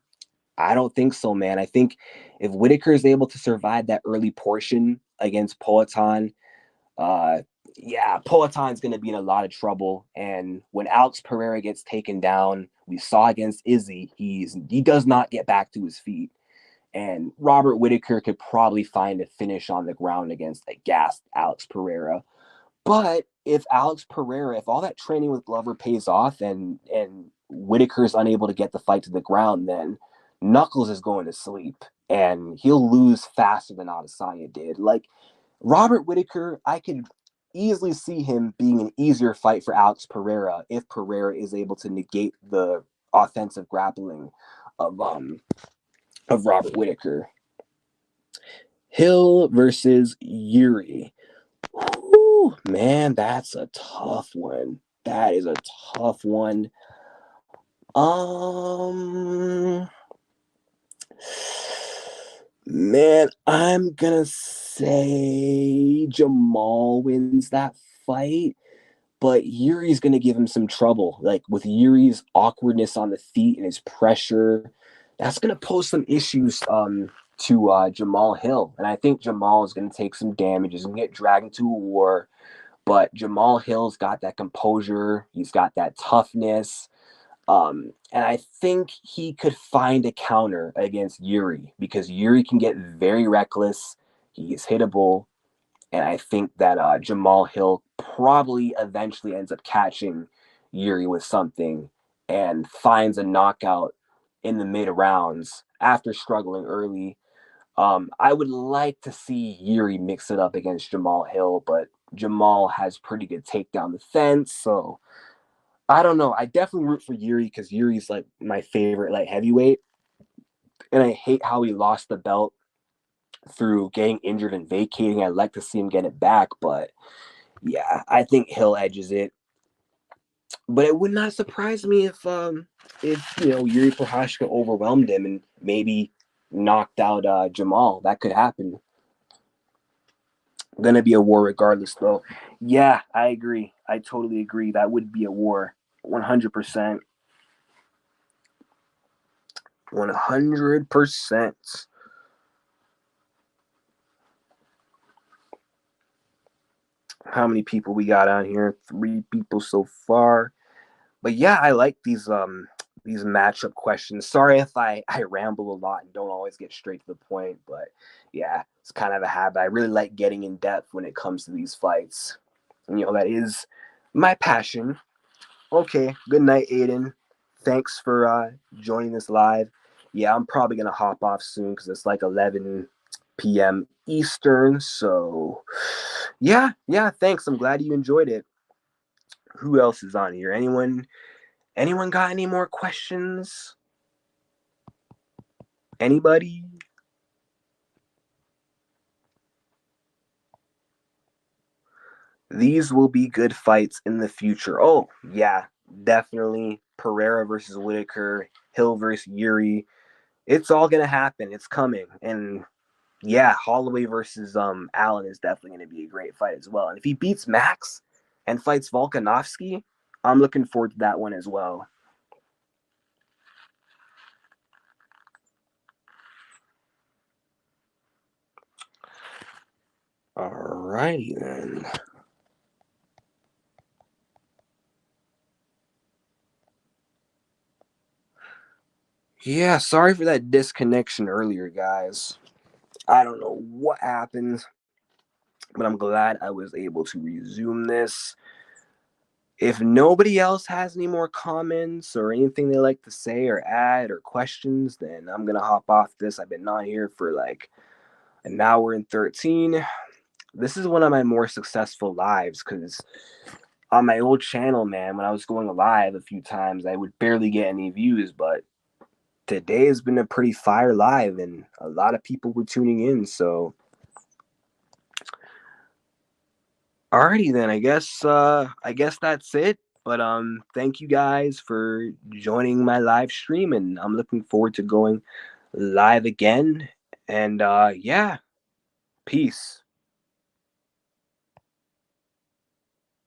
I don't think so, man. I think if Whittaker is able to survive that early portion against Poatan, Poatan's going to be in a lot of trouble. And when Alex Pereira gets taken down, we saw against Izzy, he does not get back to his feet. And Robert Whittaker could probably find a finish on the ground against a gassed Alex Pereira. But if all that training with Glover pays off and Whittaker's unable to get the fight to the ground, then Knuckles is going to sleep and he'll lose faster than Adesanya did. Like Robert Whittaker, I could easily see him being an easier fight for Alex Pereira if Pereira is able to negate the offensive grappling of Robert Whittaker. Hill versus Yuri. Whew, man, that's a tough one. That is a tough one. Man, I'm gonna say Jamal wins that fight, but Yuri's gonna give him some trouble. Like with Yuri's awkwardness on the feet and his pressure, that's gonna pose some issues to Jamal Hill. And I think Jamal is gonna take some damage, he's gonna get dragged into a war. But Jamal Hill's got that composure, he's got that toughness. And I think he could find a counter against Yuri because Yuri can get very reckless. He is hittable. And I think that Jamal Hill probably eventually ends up catching Yuri with something and finds a knockout in the mid rounds after struggling early. I would like to see Yuri mix it up against Jamal Hill, but Jamal has pretty good takedown defense. So I don't know. I definitely root for Yuri because Yuri's like my favorite light heavyweight. And I hate how he lost the belt through getting injured and vacating. I'd like to see him get it back, but yeah, I think Hill edges it. But it would not surprise me if Yuri Prochazka overwhelmed him and maybe knocked out Jamal. That could happen. Gonna be a war regardless, though. Yeah, I agree. I totally agree. That would be a war, 100%. 100%. How many people we got on here? 3 people so far. But yeah, I like these matchup questions. Sorry if I ramble a lot and don't always get straight to the point, but yeah, it's kind of a habit. I really like getting in depth when it comes to these fights. And, that is my passion. Okay, good night, Aiden. Thanks for joining this live. Yeah, I'm probably gonna hop off soon because it's like 11 p.m. Eastern. So yeah, thanks. I'm glad you enjoyed it. Who else is on here? Anyone got any more questions? Anybody? These will be good fights in the future. Oh, yeah, definitely. Pereira versus Whittaker, Hill versus Yuri. It's all gonna happen. It's coming. And yeah, Holloway versus Allen is definitely gonna be a great fight as well. And if he beats Max and fights Volkanovski, I'm looking forward to that one as well. Alrighty then. Yeah, sorry for that disconnection earlier, guys. I don't know what happened, but I'm glad I was able to resume this. If nobody else has any more comments or anything they like to say or add or questions, then I'm going to hop off this. I've been on here for like an hour and 13. This is one of my more successful lives because on my old channel, man, when I was going live a few times, I would barely get any views, but today has been a pretty fire live and a lot of people were tuning in. So alrighty then, I guess that's it. But thank you guys for joining my live stream and I'm looking forward to going live again. And yeah, peace.